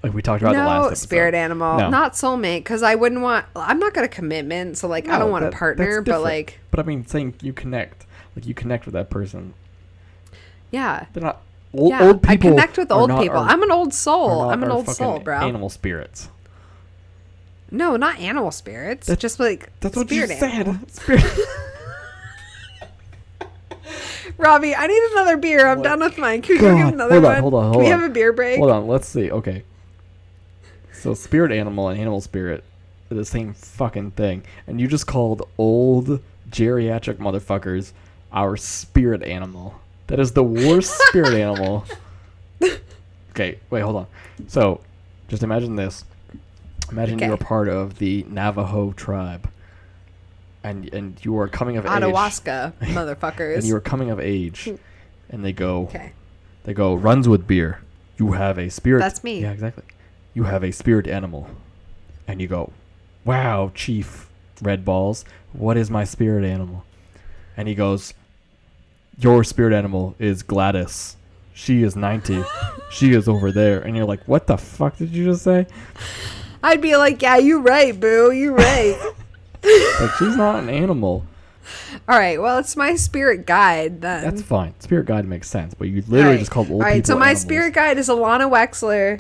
Like we talked about the last episode. Spirit animal. No. Not soulmate, because I wouldn't want... I'm not going to commitment, so like I don't want a partner, but like... But I mean, saying you connect. Like you connect with that person. Yeah. They're not... Old people. I connect with old people. I'm an old soul. I'm an old soul, bro. Animal spirits. No, not animal spirits. That's just like that's what you said. Spirit. Robbie, I need another beer. I'm done with mine. Can we go get another one? Hold on. Can we have a beer break? Hold on. Let's see. Okay. So spirit animal and animal spirit are the same fucking thing, and you just called old geriatric motherfuckers our spirit animal. That is the worst spirit animal. Okay, wait, hold on. So, just imagine this. Imagine you're part of the Navajo tribe. And you are coming of age. Ayahuasca, motherfuckers. And you are coming of age. And they go, runs with beer. You have a spirit. That's me. Yeah, exactly. You have a spirit animal. And you go, wow, Chief Red Balls, what is my spirit animal? And he goes, your spirit animal is Gladys. She is 90. She is over there. And you're like, what the fuck did you just say? I'd be like, yeah, you're right, boo. You're right. Like, she's not an animal. All right. Well, it's my spirit guide then. That's fine. Spirit guide makes sense, but you literally just called old people. All right. So my animals. spirit guide is Alana Wexler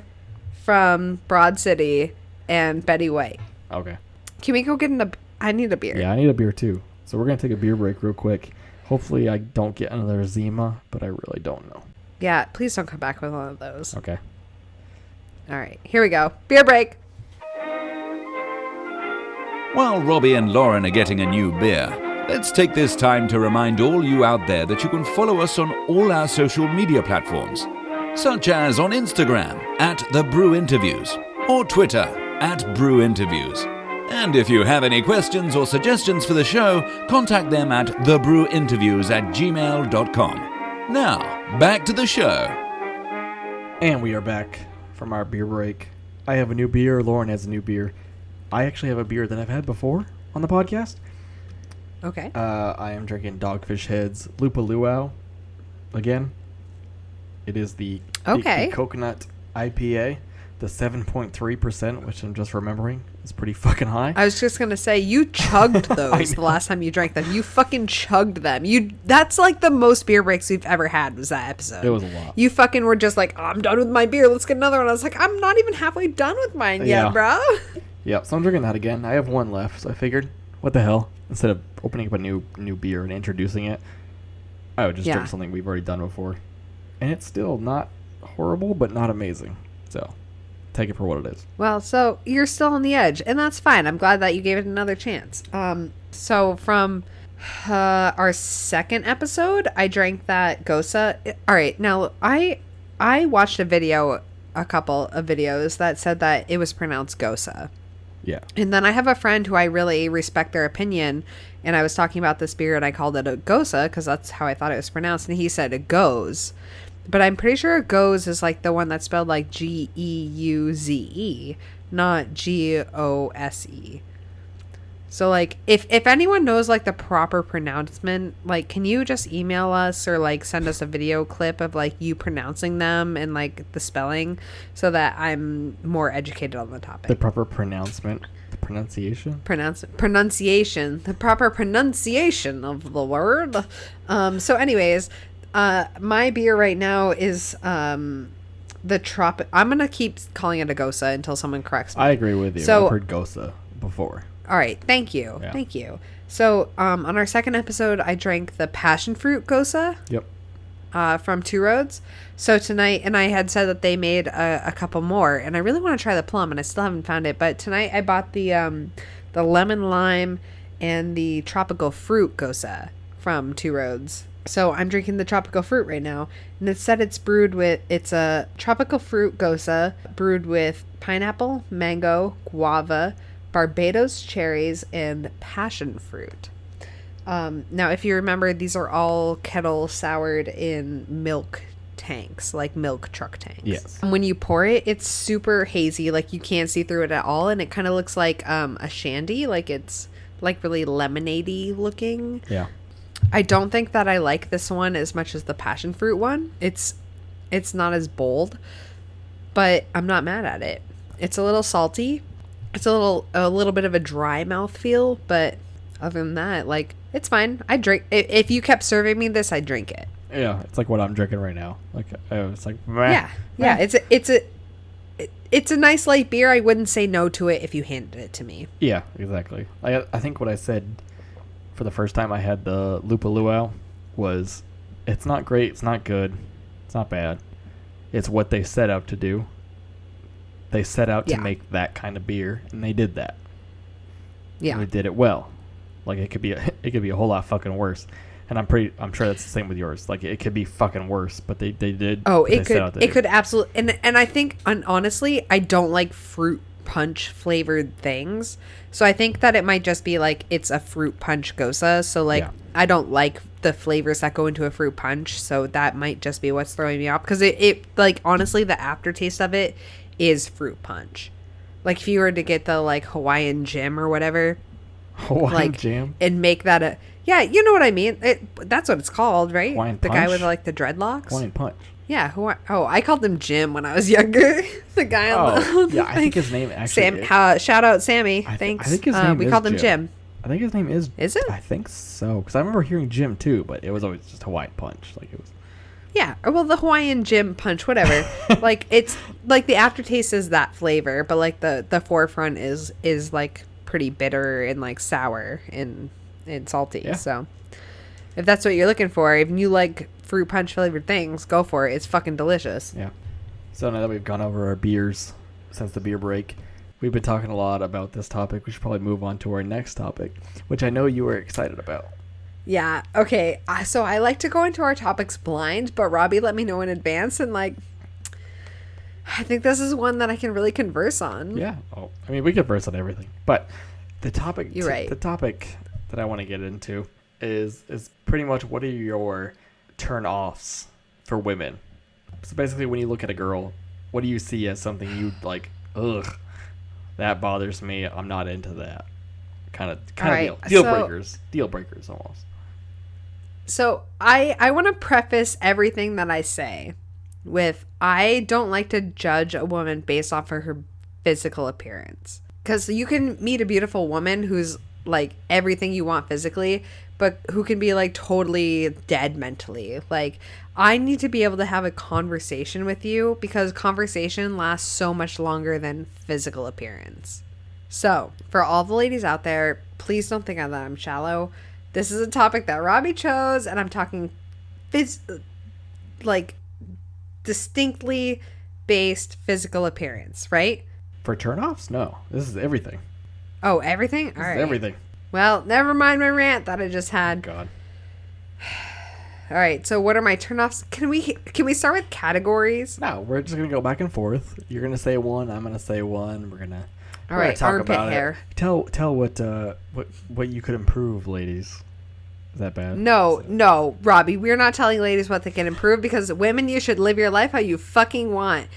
from Broad City and Betty White. Okay. Can we go get I need a beer. Yeah, I need a beer too. So we're gonna take a beer break real quick. Hopefully, I don't get another Zima, but I really don't know. Yeah. Please don't come back with one of those. Okay. All right. Here we go. Beer break. While Robbie and Lauren are getting a new beer, let's take this time to remind all you out there that you can follow us on all our social media platforms, such as on Instagram @The Brew Interviews or Twitter @Brew Interviews. And if you have any questions or suggestions for the show, contact them at thebrewinterviews@gmail.com. Now, back to the show. And we are back from our beer break. I have a new beer. Lauren has a new beer. I actually have a beer that I've had before on the podcast. Okay. I am drinking Dogfish Head's Lupa Luau again. It is the coconut IPA, the 7.3%, which I'm just remembering is pretty fucking high. I was just gonna say you chugged those the last time you drank them. You fucking chugged them. That's like the most beer breaks we've ever had was that episode. It was a lot. You fucking were just like, I'm done with my beer. Let's get another one. I was like, I'm not even halfway done with mine yet, bro. Yeah, so I'm drinking that again. I have one left, so I figured, what the hell? Instead of opening up a new beer and introducing it, I would just drink something we've already done before. And it's still not horrible, but not amazing. So, take it for what it is. Well, so you're still on the edge, and that's fine. I'm glad that you gave it another chance. So from our second episode, I drank that Gosa. All right, now I watched a couple of videos that said that it was pronounced Gosa. Yeah. And then I have a friend who I really respect their opinion, and I was talking about this beer, and I called it a Gosa because that's how I thought it was pronounced, and he said it goes. But I'm pretty sure Goes is like the one that's spelled like Geuze, not Gose. So like if anyone knows like the proper pronouncement, like can you just email us or like send us a video clip of like you pronouncing them and like the spelling so that I'm more educated on the topic. The proper pronouncement, the pronunciation? Pronunciation, the proper pronunciation of the word. So anyways, my beer right now is the tropic. I'm gonna keep calling it a Gosa until someone corrects me. I agree with you. So, I've heard Gosa before. All right, thank you. Yeah. Thank you. So on our second episode, I drank the passion fruit Gosa. Yep. From Two Roads. So tonight, and I had said that they made a couple more, and I really want to try the plum, and I still haven't found it. But tonight I bought the lemon lime and the tropical fruit Gosa from Two Roads. So I'm drinking the tropical fruit right now, and it said it's a tropical fruit Gosa brewed with pineapple, mango, guava, Barbados cherries, and passion fruit. Now, if you remember, these are all kettle soured in milk tanks, like milk truck tanks. Yes. When you pour it, it's super hazy, like you can't see through it at all, and it kind of looks like a shandy, like it's like really lemonade-y looking. Yeah. I don't think that I like this one as much as the passion fruit one. It's not as bold, but I'm not mad at it. It's a little salty. It's a little bit of a dry mouthfeel, but other than that, like, it's fine. I drink. If you kept serving me this, I'd drink it. Yeah, it's like what I'm drinking right now. Like, it's like, meh. Yeah. It's a nice light beer. I wouldn't say no to it if you handed it to me. Yeah, exactly. I think what I said for the first time I had the Lupa Luau was, it's not great, it's not good, it's not bad. It's what they set out to do. They set out to make that kind of beer, and they did that. Yeah, and they did it well. Like it could be a whole lot fucking worse. And I'm sure that's the same with yours. Like it could be fucking worse, but they did. Oh, it could absolutely. And I think, honestly, I don't like fruit punch flavored things, so I think that it might just be like it's a fruit punch Gosa. So like I don't like the flavors that go into a fruit punch, so that might just be what's throwing me off. Because it like honestly, the aftertaste of it is fruit punch. Like if you were to get the like Hawaiian Jim or whatever, Hawaiian Jam, and make that a you know what I mean. That's what it's called, right? Hawaiian the punch? guy with like the dreadlocks. Hawaiian Punch. Yeah. I called him Jim when I was younger. The guy on the I think his name actually. Shout out Sammy. I Thanks. think his name we is called him Jim. I think his name is. Is it? I think so. Because I remember hearing Jim too, but it was always just Hawaiian Punch. Like it was. Yeah, or well, the Hawaiian Jim Punch, whatever. Like it's like the aftertaste is that flavor, but like the forefront is like pretty bitter and like sour and salty. Yeah. So if that's what you're looking for, if you like fruit punch flavored things, go for it. It's fucking delicious. Yeah. So now that we've gone over our beers since the beer break, we've been talking a lot about this topic. We should probably move on to our next topic, which I know you were excited about. Yeah. Okay. So I like to go into our topics blind, but Robbie let me know in advance, and like, I think this is one that I can really converse on. Yeah. Oh, I mean, we converse on everything, but the topic. You're right. The topic that I want to get into is pretty much what are your turn-offs for women. So basically, when you look at a girl, what do you see as something you like? Ugh, that bothers me. I'm not into that. Kind of right, deal so- breakers. Deal breakers almost. So I want to preface everything that I say with I don't like to judge a woman based off of her physical appearance. Because you can meet a beautiful woman who's like everything you want physically, but who can be like totally dead mentally. Like I need to be able to have a conversation with you because conversation lasts so much longer than physical appearance. So for all the ladies out there, please don't think that I'm shallow. This is a topic that Robbie chose, and I'm talking like distinctly based physical appearance, right? For turn-offs? No. This is everything. Oh, everything? All This right. is everything. Well, never mind my rant that I just had. God. All right, so what are my turnoffs? Can we start with categories? No, we're just gonna go back and forth. You're gonna say one. I'm gonna say one. We're gonna right, talk armpit about hair. it. Tell what you could improve, ladies. Is that bad? No, Robbie, we're not telling ladies what they can improve because women, you should live your life how you fucking want.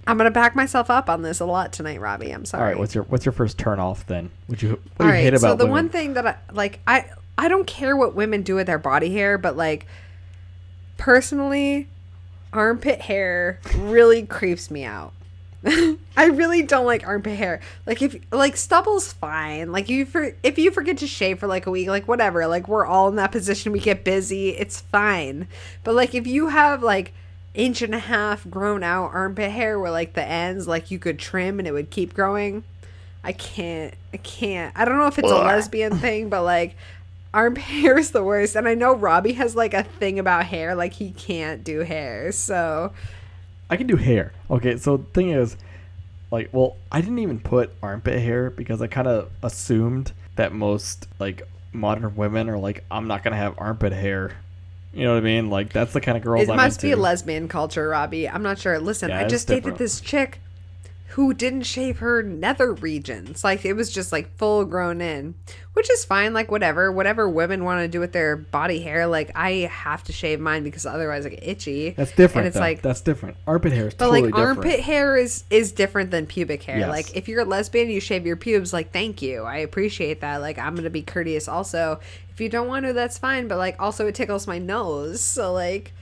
I'm gonna back myself up on this a lot tonight, Robbie. I'm sorry. All right, what's your first turn off then? What do you All right, hate about so the women? one thing that I don't care what women do with their body hair, but like personally, armpit hair really creeps me out. I really don't like armpit hair. Like if like stubble's fine. Like if you forget to shave for like a week, like whatever. Like we're all in that position. We get busy. It's fine. But like if you have like 1.5 inch grown out armpit hair where like the ends like you could trim and it would keep growing, I can't. I don't know if it's a lesbian thing, but like armpit hair is the worst. And I know Robbie has like a thing about hair. Like he can't do hair. So I can do hair. Okay, so the thing is, like, well, I didn't even put armpit hair because I kind of assumed that most, like, modern women are like, I'm not going to have armpit hair. You know what I mean? Like, that's the kind of girls it I'm must be a into. lesbian culture, Robbie. I'm not sure. Listen, Yeah, I it's just dated different. this chick who didn't shave her nether regions. Like it was just like full grown in, which is fine. Like whatever women want to do with their body hair. Like I have to shave mine because otherwise I get itchy. That's different. And it's though. like, That's different. Armpit hair is but totally like different. armpit hair is different than pubic hair. Yes. Like if you're a lesbian, you shave your pubes. Like thank you, I appreciate that. Like I'm gonna be courteous. Also, if you don't want to, that's fine. But like also it tickles my nose. So like.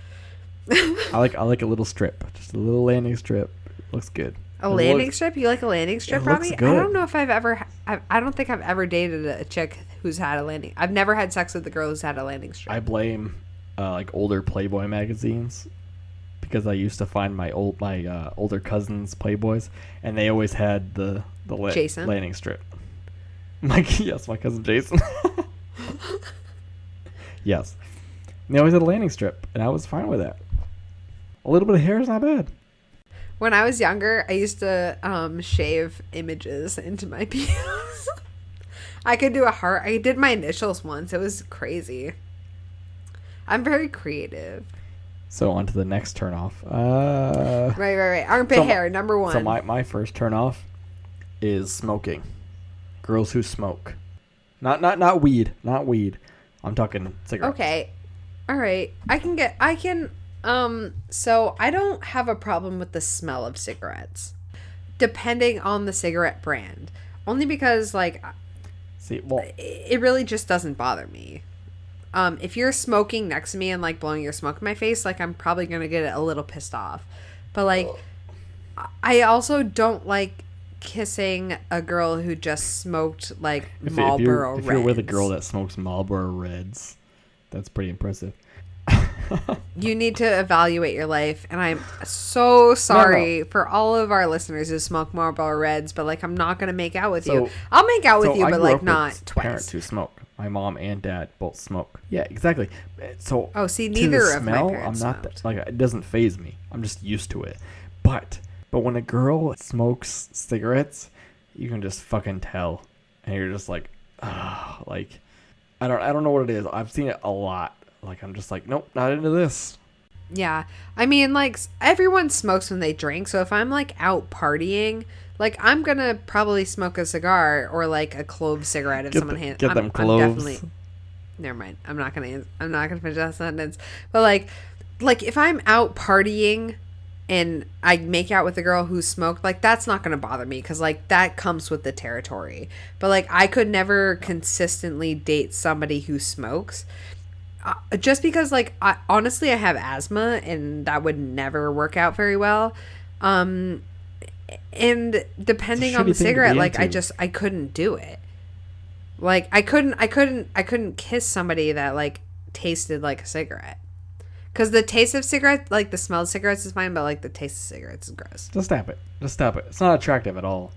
I like a little strip, just a little landing strip. It looks good. A landing strip? You like a landing strip, It looks Robbie? good. I don't know if I don't think I've ever dated a chick who's had a landing. I've never had sex with a girl who's had a landing strip. I blame like older Playboy magazines because I used to find my older cousins Playboys, and they always had the Jason? landing strip. My cousin Jason. Yes, and they always had a landing strip, and I was fine with that. A little bit of hair is not bad. When I was younger, I used to shave images into my pubes. I could do a heart. I did my initials once. It was crazy. I'm very creative. So on to the next turnoff. Right. Armpit hair, number one. So my first turnoff is smoking. Girls who smoke. Not weed. Not weed. I'm talking cigarettes. Okay. All right. So I don't have a problem with the smell of cigarettes, depending on the cigarette brand. Only because, like, See, well, it really just doesn't bother me. If you're smoking next to me and, like, blowing your smoke in my face, like, I'm probably going to get a little pissed off. But, like, I also don't like kissing a girl who just smoked like If Marlboro Reds. if you're with a girl that smokes Marlboro Reds, that's pretty impressive. You need to evaluate your life, and I'm so sorry for all of our listeners who smoke Marlboro Reds, but like I'm not gonna make out with you. I'll make out with you, I but grew like up not with twice. Parents who smoke. My mom and dad both smoke. Yeah, exactly. So See, to neither the of my smell, parents I'm not smoked. like it doesn't faze me. I'm just used to it. But when a girl smokes cigarettes, you can just fucking tell, and you're just like, like I don't know what it is. I've seen it a lot. Like I'm just like, nope, not into this. Yeah. I mean, like, everyone smokes when they drink. So if I'm, like, out partying, like, I'm going to probably smoke a cigar or, like, a clove cigarette if someone hands... Get them cloves. I'm definitely... Never mind. I'm not going to finish that sentence. But, like, if I'm out partying and I make out with a girl who smoked, like, that's not going to bother me because, like, that comes with the territory. But, like, I could never consistently date somebody who smokes. Just because, like, honestly, I have asthma, and that would never work out very well. And depending on the cigarette, like, I couldn't do it. Like, I couldn't kiss somebody that, like, tasted like a cigarette. Because the taste of cigarettes, like, the smell of cigarettes is fine, but, like, the taste of cigarettes is gross. Just stop it. It's not attractive at all.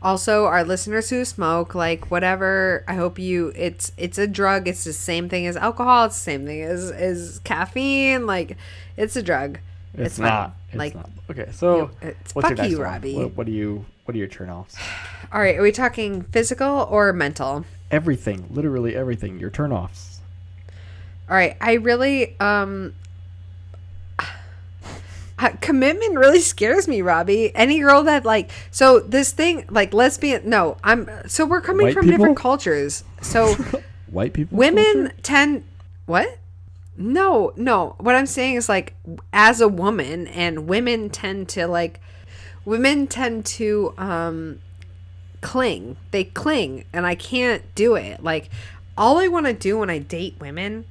Also, our listeners who smoke, like, whatever, I hope it's a drug. It's the same thing as alcohol. It's the same thing as caffeine. Like, it's a drug. It's fine. not. Like, not. Okay, so what's your fuck next you, one? Robbie. What are your turn-offs? All right, are we talking physical or mental? Everything. Literally everything. Your turn-offs. All right, I really, commitment really scares me, Robbie. Any girl that like, so this thing, like lesbian, no, so we're coming White from people? different cultures. So White people? women tend, what? No, what I'm saying is like, as a woman, and women tend to cling. They cling, and I can't do it. Like, all I want to do when I date women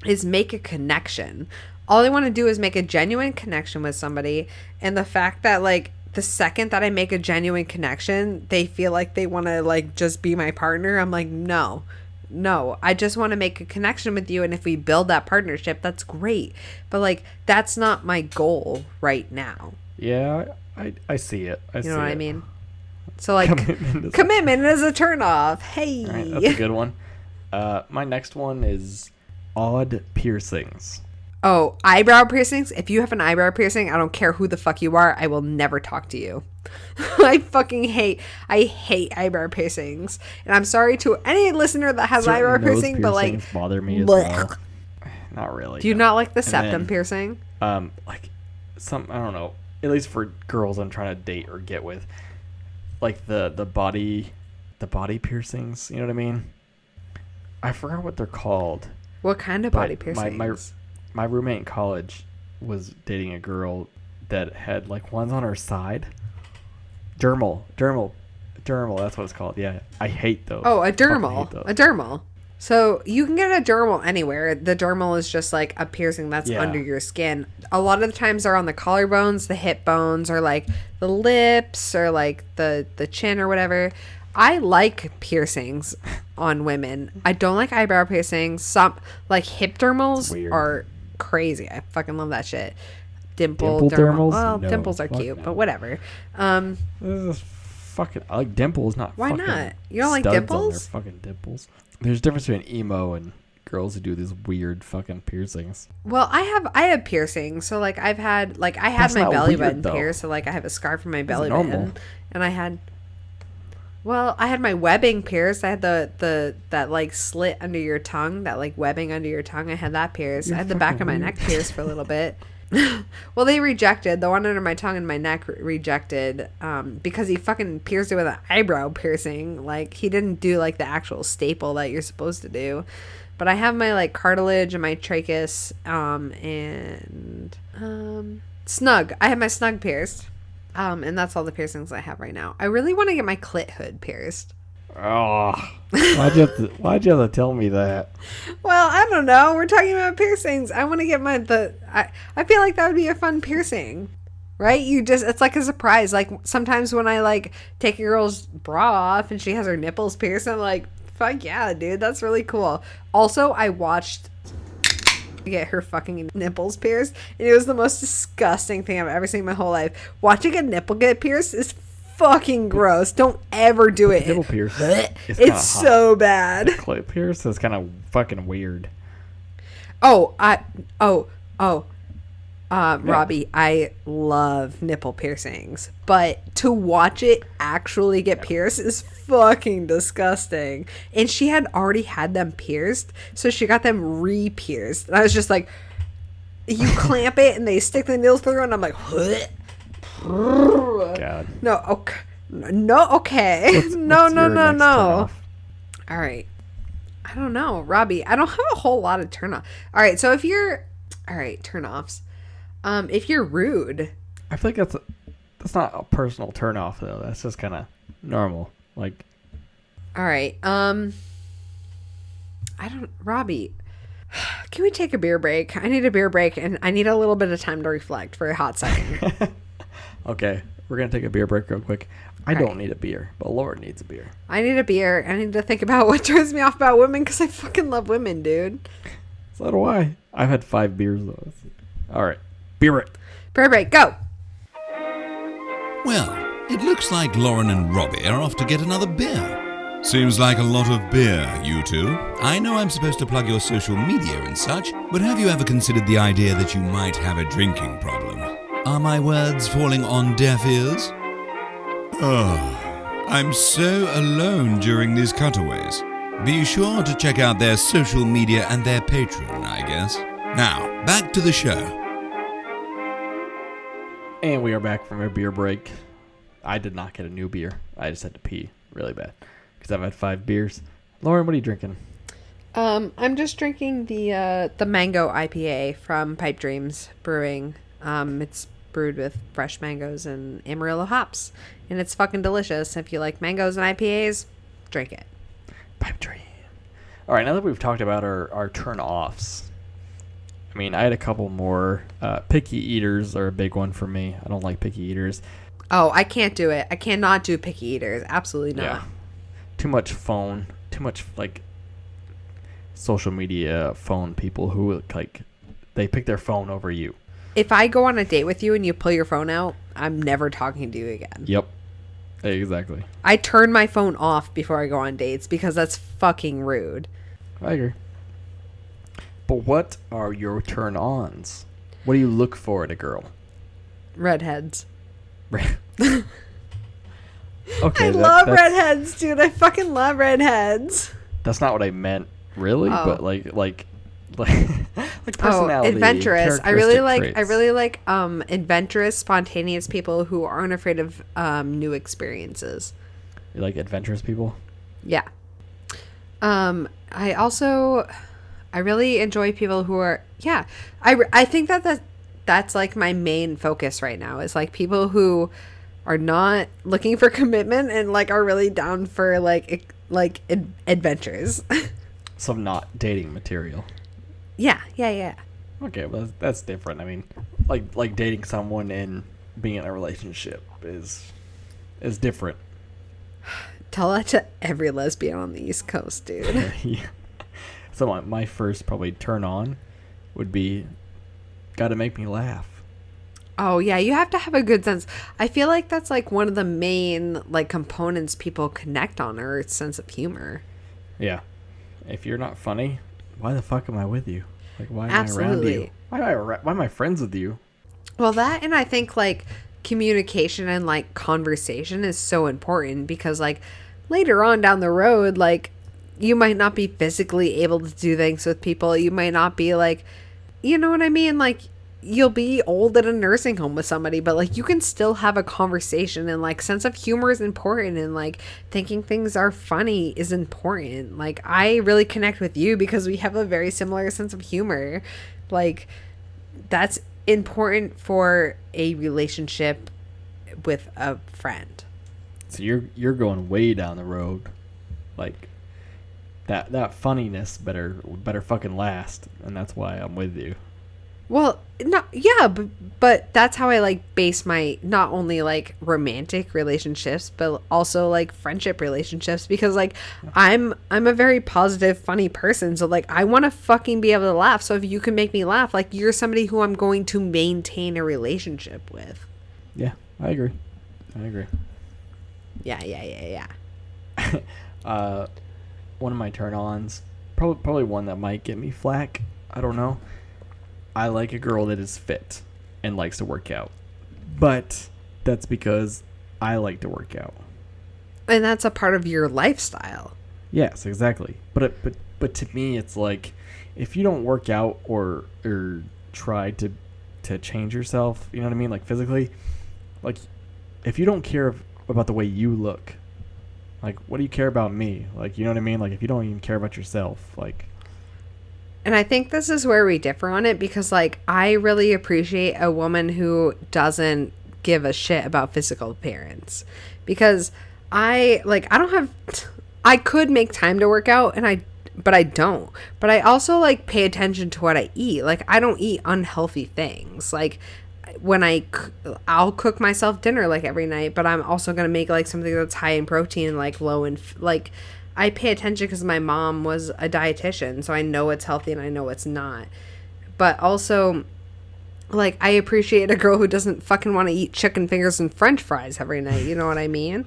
is make a connection. All I want to do is make a genuine connection with somebody. And the fact that, like, the second that I make a genuine connection, they feel like they want to, like, just be my partner. I'm like, no, I just want to make a connection with you. And if we build that partnership, that's great. But, like, that's not my goal right now. Yeah, I see it. You know what I mean? So, like, commitment is a turnoff. Hey. All right, that's a good one. My next one is odd piercings. Oh, eyebrow piercings? If you have an eyebrow piercing, I don't care who the fuck you are, I will never talk to you. I hate eyebrow piercings. And I'm sorry to any listener that has eyebrow piercing, but like bother me as well. Not really. Do you not like the septum piercing? Like I don't know. At least for girls I'm trying to date or get with, like the body piercings. You know what I mean? I forgot what they're called. What kind of body piercings? My roommate in college was dating a girl that had like ones on her side. Dermal. That's what it's called. Yeah, I hate those. Oh, a dermal. So you can get a dermal anywhere. The dermal is just like a piercing that's under your skin. A lot of the times they're on the collarbones, the hip bones, or like the lips, or like the chin or whatever. I like piercings on women. I don't like eyebrow piercings. Some like hip dermals are crazy. I fucking love that shit. Dimple dermals. Well, no, dimples are cute, but whatever. This is fucking. I like dimples, not. Why fucking not? You don't like studs dimples? On their fucking dimples. There's a difference between emo and girls who do these weird fucking piercings. Well, I have piercings. So like I had my belly button pierced. So like I have a scar from my belly button, and I had my webbing pierced. I had that like slit under your tongue, that like webbing under your tongue. I had that pierced. I had the back of my neck pierced for a little bit. Well, they rejected the one under my tongue and my neck rejected because he fucking pierced it with an eyebrow piercing. Like he didn't do like the actual staple that you're supposed to do. But I have my like cartilage and my trachea and snug. I have my snug pierced. And that's all the piercings I have right now. I really want to get my clit hood pierced. Oh, why'd you have to tell me that? Well, I don't know. We're talking about piercings. I want to get I feel like that would be a fun piercing. right? It's like a surprise. Like sometimes when I like take a girl's bra off and she has her nipples pierced, I'm like, fuck yeah, dude, that's really cool. Also, I watched get her fucking nipples pierced, and it was the most disgusting thing I've ever seen in my whole life. Watching a nipple get pierced is fucking gross. Don't ever do it. Nipple pierce. It's so bad. Clit pierce is kind of fucking weird. Robbie, I love nipple piercings, but to watch it actually get pierced is fucking disgusting. And she had already had them pierced, so she got them re-pierced. And I was just like, you clamp it and they stick the needles through, and I'm like, God. No, okay. No, okay. No. All right. I don't know, Robbie. I don't have a whole lot of turn-off. All right, so turn-offs. If you're rude, I feel like that's not a personal turn-off though. That's just kind of normal. Like, all right. Robbie, can we take a beer break? I need a beer break, and I need a little bit of time to reflect for a hot second. Okay, we're gonna take a beer break real quick. I don't need a beer, but Lauren needs a beer. I need a beer. I need to think about what turns me off about women, because I fucking love women, dude. So do I. I've had 5 beers though. All right, beer break. Beer break, go. Well, it looks like Lauren and Robbie are off to get another beer. Seems like a lot of beer, you two. I know I'm supposed to plug your social media and such, but have you ever considered the idea that you might have a drinking problem? Are my words falling on deaf ears? Oh, I'm so alone during these cutaways. Be sure to check out their social media and their Patreon, I guess. Now, back to the show. And we are back from our beer break. I did not get a new beer. I just had to pee really bad because I've had 5 beers. Lauren, what are you drinking? I'm just drinking the mango IPA from Pipe Dreams Brewing. It's brewed with fresh mangoes and Amarillo hops, and it's fucking delicious. If you like mangoes and IPAs, drink it. Pipe Dream. All right, now that we've talked about our turn-offs, I mean, I had a couple more. Picky eaters are a big one for me. I don't like picky eaters. Oh, I can't do it. I cannot do picky eaters. Absolutely not. Yeah. Too much phone. Too much, like, social media phone people who, like, they pick their phone over you. If I go on a date with you and you pull your phone out, I'm never talking to you again. Yep. Exactly. I turn my phone off before I go on dates because that's fucking rude. I agree. But what are your turn-ons? What do you look for in a girl? Redheads. Okay. I love redheads, dude. I fucking love redheads. That's not what I meant, really. Oh. But like personality. Adventurous. I really like traits. adventurous, spontaneous people who aren't afraid of new experiences. You like adventurous people? Yeah. I really enjoy people who are I think that's like my main focus right now is like people who are not looking for commitment and like are really down for like adventures. So not dating material. Yeah. Okay, well that's different. I mean, like dating someone and being in a relationship is different. Tell that to every lesbian on the East Coast, dude. Yeah. So my first probably turn on would be gotta make me laugh. Oh yeah, you have to have a good sense. I feel like that's like one of the main like components people connect on, or its sense of humor. Yeah. If you're not funny, why the fuck am I with you? Like, why am Absolutely. I around you? Why am I friends with you? Well, that, and I think like communication and like conversation is so important because like later on down the road, like you might not be physically able to do things with people. You might not be like, you know what I mean? Like you'll be old at a nursing home with somebody, but like you can still have a conversation, and like sense of humor is important, and like thinking things are funny is important. Like I really connect with you because we have a very similar sense of humor. Like that's important for a relationship with a friend. So you're going way down the road. Like that funniness better fucking last, and that's why I'm with you. Well, no, yeah, but that's how I like base my not only like romantic relationships, but also like friendship relationships, because like I'm a very positive, funny person. So like I want to fucking be able to laugh. So if you can make me laugh, like you're somebody who I'm going to maintain a relationship with. Yeah, I agree. Yeah. One of my turn-ons, probably one that might get me flack. I don't know. I like a girl that is fit and likes to work out, but that's because I like to work out. And that's a part of your lifestyle. Yes, exactly. But to me, it's like if you don't work out or try to change yourself, you know what I mean, like physically, like if you don't care about the way you look, like what do you care about me? Like, you know what I mean? Like if you don't even care about yourself, like. And I think this is where we differ on it, because like I really appreciate a woman who doesn't give a shit about physical appearance, because I could make time to work out but I don't. But I also like pay attention to what I eat. Like I don't eat unhealthy things. Like when I'll cook myself dinner like every night, but I'm also going to make like something that's high in protein and like low in like I pay attention because my mom was a dietitian, so I know what's healthy and I know what's not. But also, like, I appreciate a girl who doesn't fucking want to eat chicken fingers and french fries every night. You know what I mean?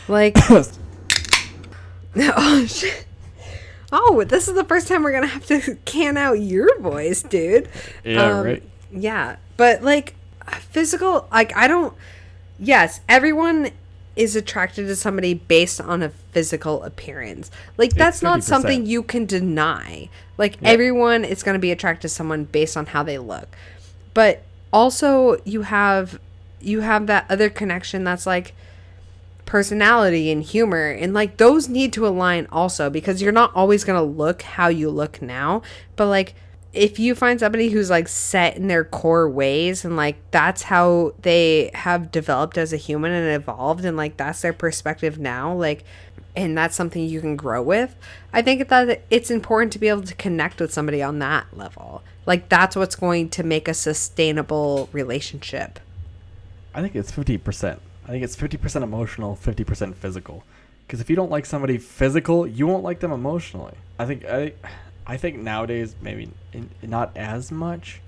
Like, oh, shit. Oh, this is the first time we're going to have to can out your voice, dude. Yeah, right. Yeah. But, like, physical, like, yes, everyone is attracted to somebody based on a physical appearance. Like that's not something you can deny. Like everyone is going to be attracted to someone based on how they look. But also you have that other connection that's like personality and humor, and like those need to align also, because you're not always going to look how you look now, but like if you find somebody who's like set in their core ways and like that's how they have developed as a human and evolved, and like that's their perspective now, like, and that's something you can grow with, I think that it's important to be able to connect with somebody on that level. Like that's what's going to make a sustainable relationship. I think it's 50%. I think it's 50% emotional, 50% physical. Because if you don't like somebody physical, you won't like them emotionally. I think nowadays maybe not as much,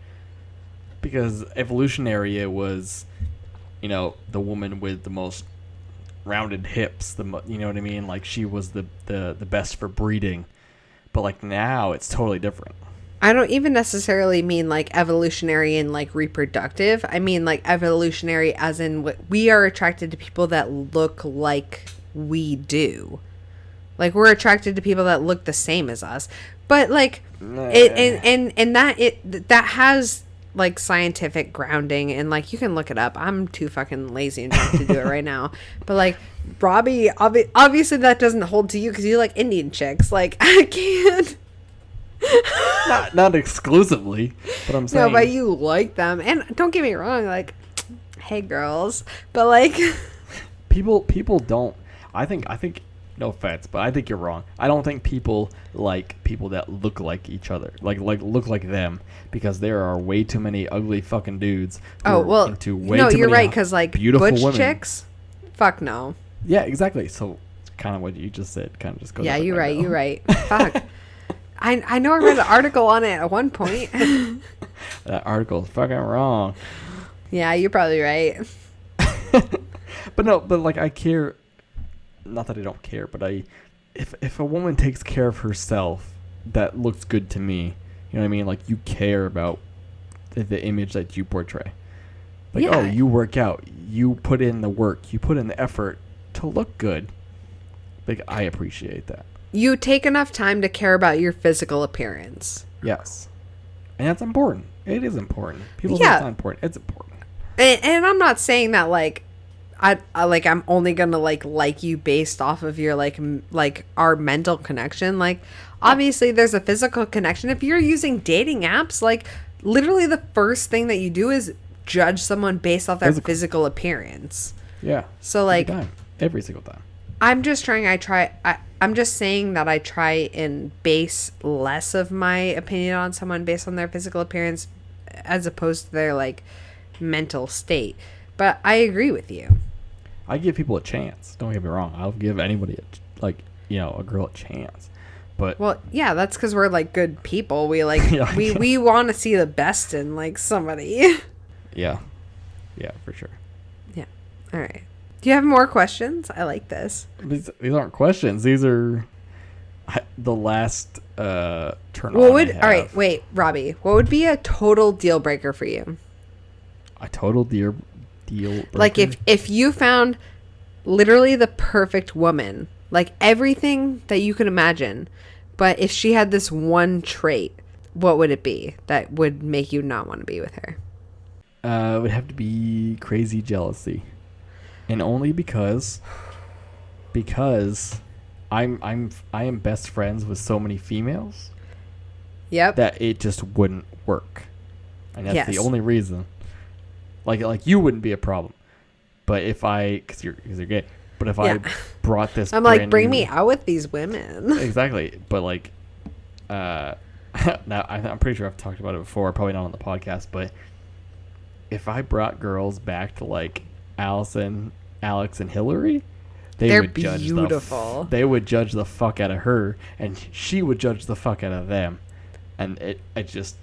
because evolutionary it was, you know, the woman with the most rounded hips, you know what I mean? Like she was the best for breeding. But like now it's totally different. I don't even necessarily mean like evolutionary and like reproductive. I mean like evolutionary as in we are attracted to people that look like we do. Like we're attracted to people that look the same as us. But like that has like scientific grounding, and like you can look it up. I'm too fucking lazy and drunk to do it right now. But like Robbie, obviously that doesn't hold to you because you like Indian chicks. Like I can't. not exclusively, but I'm saying. No, but you like them, and don't get me wrong. Like, hey girls, but like people don't. I think. No offense, but I think you're wrong. I don't think people like people that look like each other, like look like them, because there are way too many ugly fucking dudes. No, you're right, because like butch women. Chicks, fuck no. Yeah, exactly. So it's kind of what you just said. Kind of just goes. Yeah, you're right. Fuck. I know I read an article on it at one point. That article's fucking wrong. Yeah, you're probably right. But like I care. Not that I don't care, but if a woman takes care of herself, that looks good to me. You know what I mean? Like you care about the image that you portray. Like, yeah. Oh, you work out, you put in the work, you put in the effort to look good. Like I appreciate that. You take enough time to care about your physical appearance. Yes, and that's important. It is important. People think it's not important. It's important. And I'm not saying that like. I'm only gonna like you based off of your like our mental connection. Like obviously there's a physical connection. If you're using dating apps, like literally the first thing that you do is judge someone based off their physical appearance. Yeah. So like every single time. I'm just saying that I try and base less of my opinion on someone based on their physical appearance as opposed to their like mental state. But I agree with you. I give people a chance. Don't get me wrong. I'll give anybody a girl a chance. But Well, yeah, that's because we're like good people. We like Yeah, we want to see the best in like somebody. yeah, for sure. Yeah. All right. Do you have more questions? I like this. These aren't questions. These are the last turn What on. would all right? Wait, Robbie. What would be a total deal breaker for you? A total deal breaker? Like if you found literally the perfect woman, like everything that you could imagine, but if she had this one trait, what would it be that would make you not want to be with her? It would have to be crazy jealousy, and only because I am best friends with so many females Yep. that it just wouldn't work, and that's the Yes. only reason. Like you wouldn't be a problem, but if because you're gay, but if Yeah. I brought this, I'm like, brand bring new- me out with these women. exactly, but like, now I'm pretty sure I've talked about it before, probably not on the podcast, but if I brought girls back to like Allison, Alex, and Hillary, They're would judge beautiful. they would judge the fuck out of her, and she would judge the fuck out of them, and it just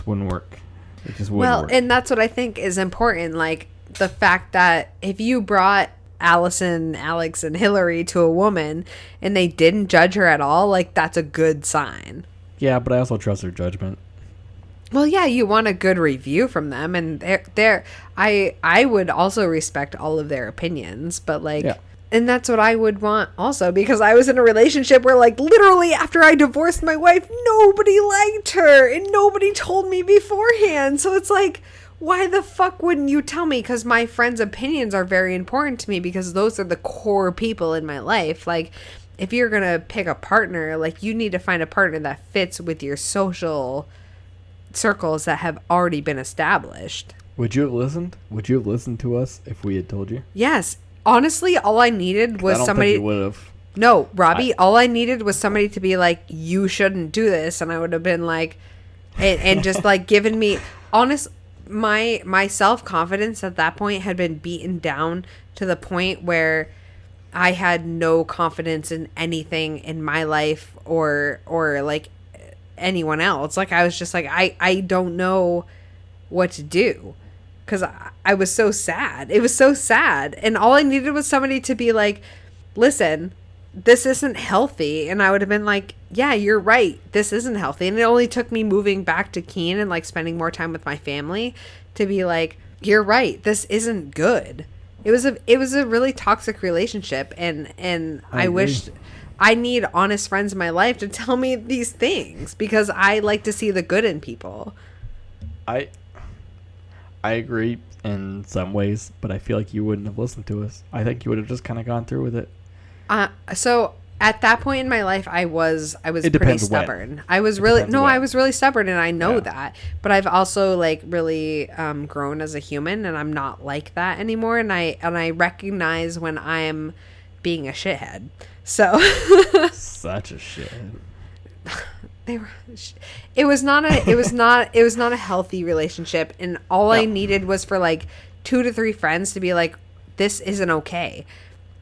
wouldn't work. It just wouldn't Well, work. and that's what I think is important. Like the fact that if you brought Allison, Alex, and Hillary to a woman and they didn't judge her at all, like that's a good sign. Yeah, but I also trust her judgment. Well, yeah, you want a good review from them, and I would also respect all of their opinions, but like, Yeah. and that's what I would want also, because I was in a relationship where like literally after I divorced my wife, nobody liked her and nobody told me beforehand. So it's like, why the fuck wouldn't you tell me? Because my friends' opinions are very important to me, because those are the core people in my life. Like, if you're gonna pick a partner, like you need to find a partner that fits with your social circles that have already been established. Would you have listened? Would you have listened to us if we had told you? Yes. Honestly, all I needed was I don't somebody. think you would have. No, Robbie, all I needed was somebody to be like, you shouldn't do this. And I would have been like, and just like given me my self-confidence at that point had been beaten down to the point where I had no confidence in anything in my life or like anyone else. Like I was just like, I don't know what to do. Because I was so sad. It was so sad. And all I needed was somebody to be like, listen, this isn't healthy. And I would have been like, yeah, you're right. This isn't healthy. And it only took me moving back to Keene and like spending more time with my family to be like, you're right. This isn't good. It was a really toxic relationship. And I wished I need honest friends in my life to tell me these things, because I like to see the good in people. I agree in some ways, but I feel like you wouldn't have listened to us. I think you would have just kind of gone through with it. So at that point in my life, I was pretty depends stubborn. when. I was I was really stubborn, and I know that. But I've also like really grown as a human, and I'm not like that anymore. And I recognize when I'm being a shithead. So Such a shit. it was not a healthy relationship, and all I needed was for like 2 to 3 friends to be like, this isn't okay.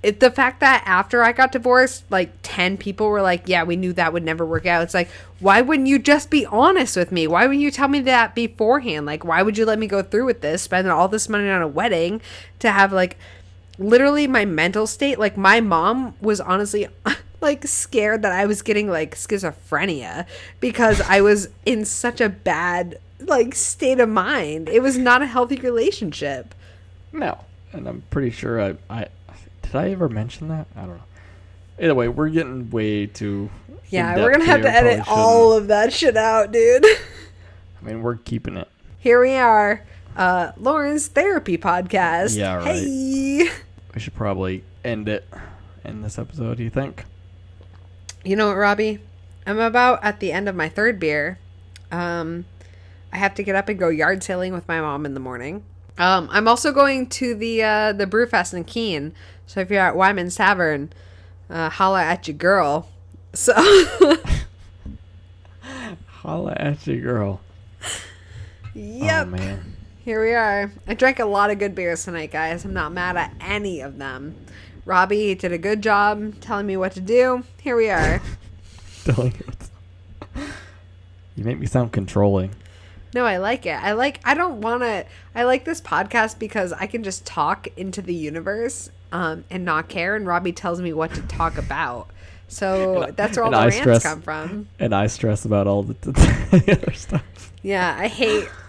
The fact that after I got divorced, like 10 people were like, yeah, we knew that would never work out. It's like, why wouldn't you just be honest with me? Why wouldn't you tell me that beforehand? Like, why would you let me go through with this, spend all this money on a wedding to have like literally my mental state? Like my mom was honestly like scared that I was getting like schizophrenia because I was in such a bad like state of mind. It was not a healthy relationship. No, and I'm pretty sure I did I ever mention that? I don't know. Either way, we're getting way too Yeah, we're gonna have to edit all of that shit out, dude. I mean, we're keeping it. Here we are, Lauren's therapy podcast. Yeah, right. Hey. We should probably end it in this episode, do you think? You know what, Robbie? I'm about at the end of my 3rd beer. I have to get up and go yard sailing with my mom in the morning. I'm also going to the Brew Fest in Keene. So if you're at Wyman's Tavern, holla at your girl. So Holla at your girl. Yep. Oh, man. Here we are. I drank a lot of good beers tonight, guys. I'm not mad at any of them. Robbie did a good job telling me what to do. Here we are. You make me sound controlling. No, I like it. I like this podcast because I can just talk into the universe and not care, and Robbie tells me what to talk about. So that's where all the rants come from. And I stress about all the other stuff. Yeah,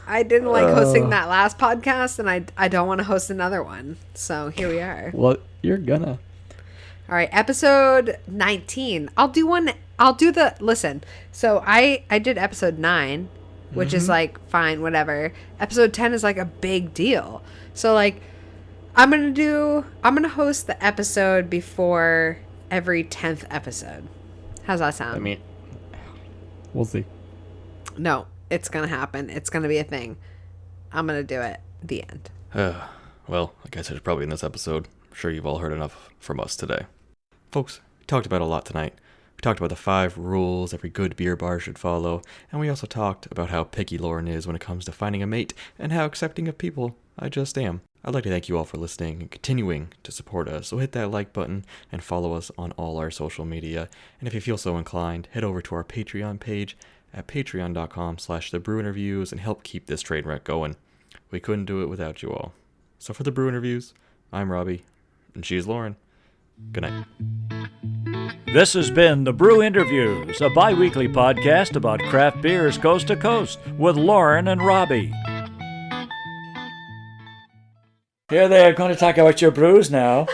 I didn't like hosting that last podcast, and I don't want to host another one. So here we are. Well, you're gonna. All right, episode 19. Listen, so I did episode 9, which is like, fine, whatever. Episode 10 is like a big deal. So like, I'm going to host the episode before every 10th episode. How's that sound? I mean, we'll see. No, it's going to happen. It's going to be a thing. I'm going to do it. The end. Well, like I said, probably in this episode, I'm sure you've all heard enough from us today. Folks, we talked about a lot tonight. We talked about the 5 rules every good beer bar should follow, and we also talked about how picky Lauren is when it comes to finding a mate, and how accepting of people I just am. I'd like to thank you all for listening and continuing to support us, so hit that like button and follow us on all our social media, and if you feel so inclined, head over to our Patreon page at patreon.com/thebrewinterviews and help keep this train wreck going. We couldn't do it without you all. So for the Brew Interviews, I'm Robbie, and she's Lauren. Good night. This has been The Brew Interviews, a bi-weekly podcast about craft beers coast to coast with Lauren and Robbie. Here they are going to talk about your brews now.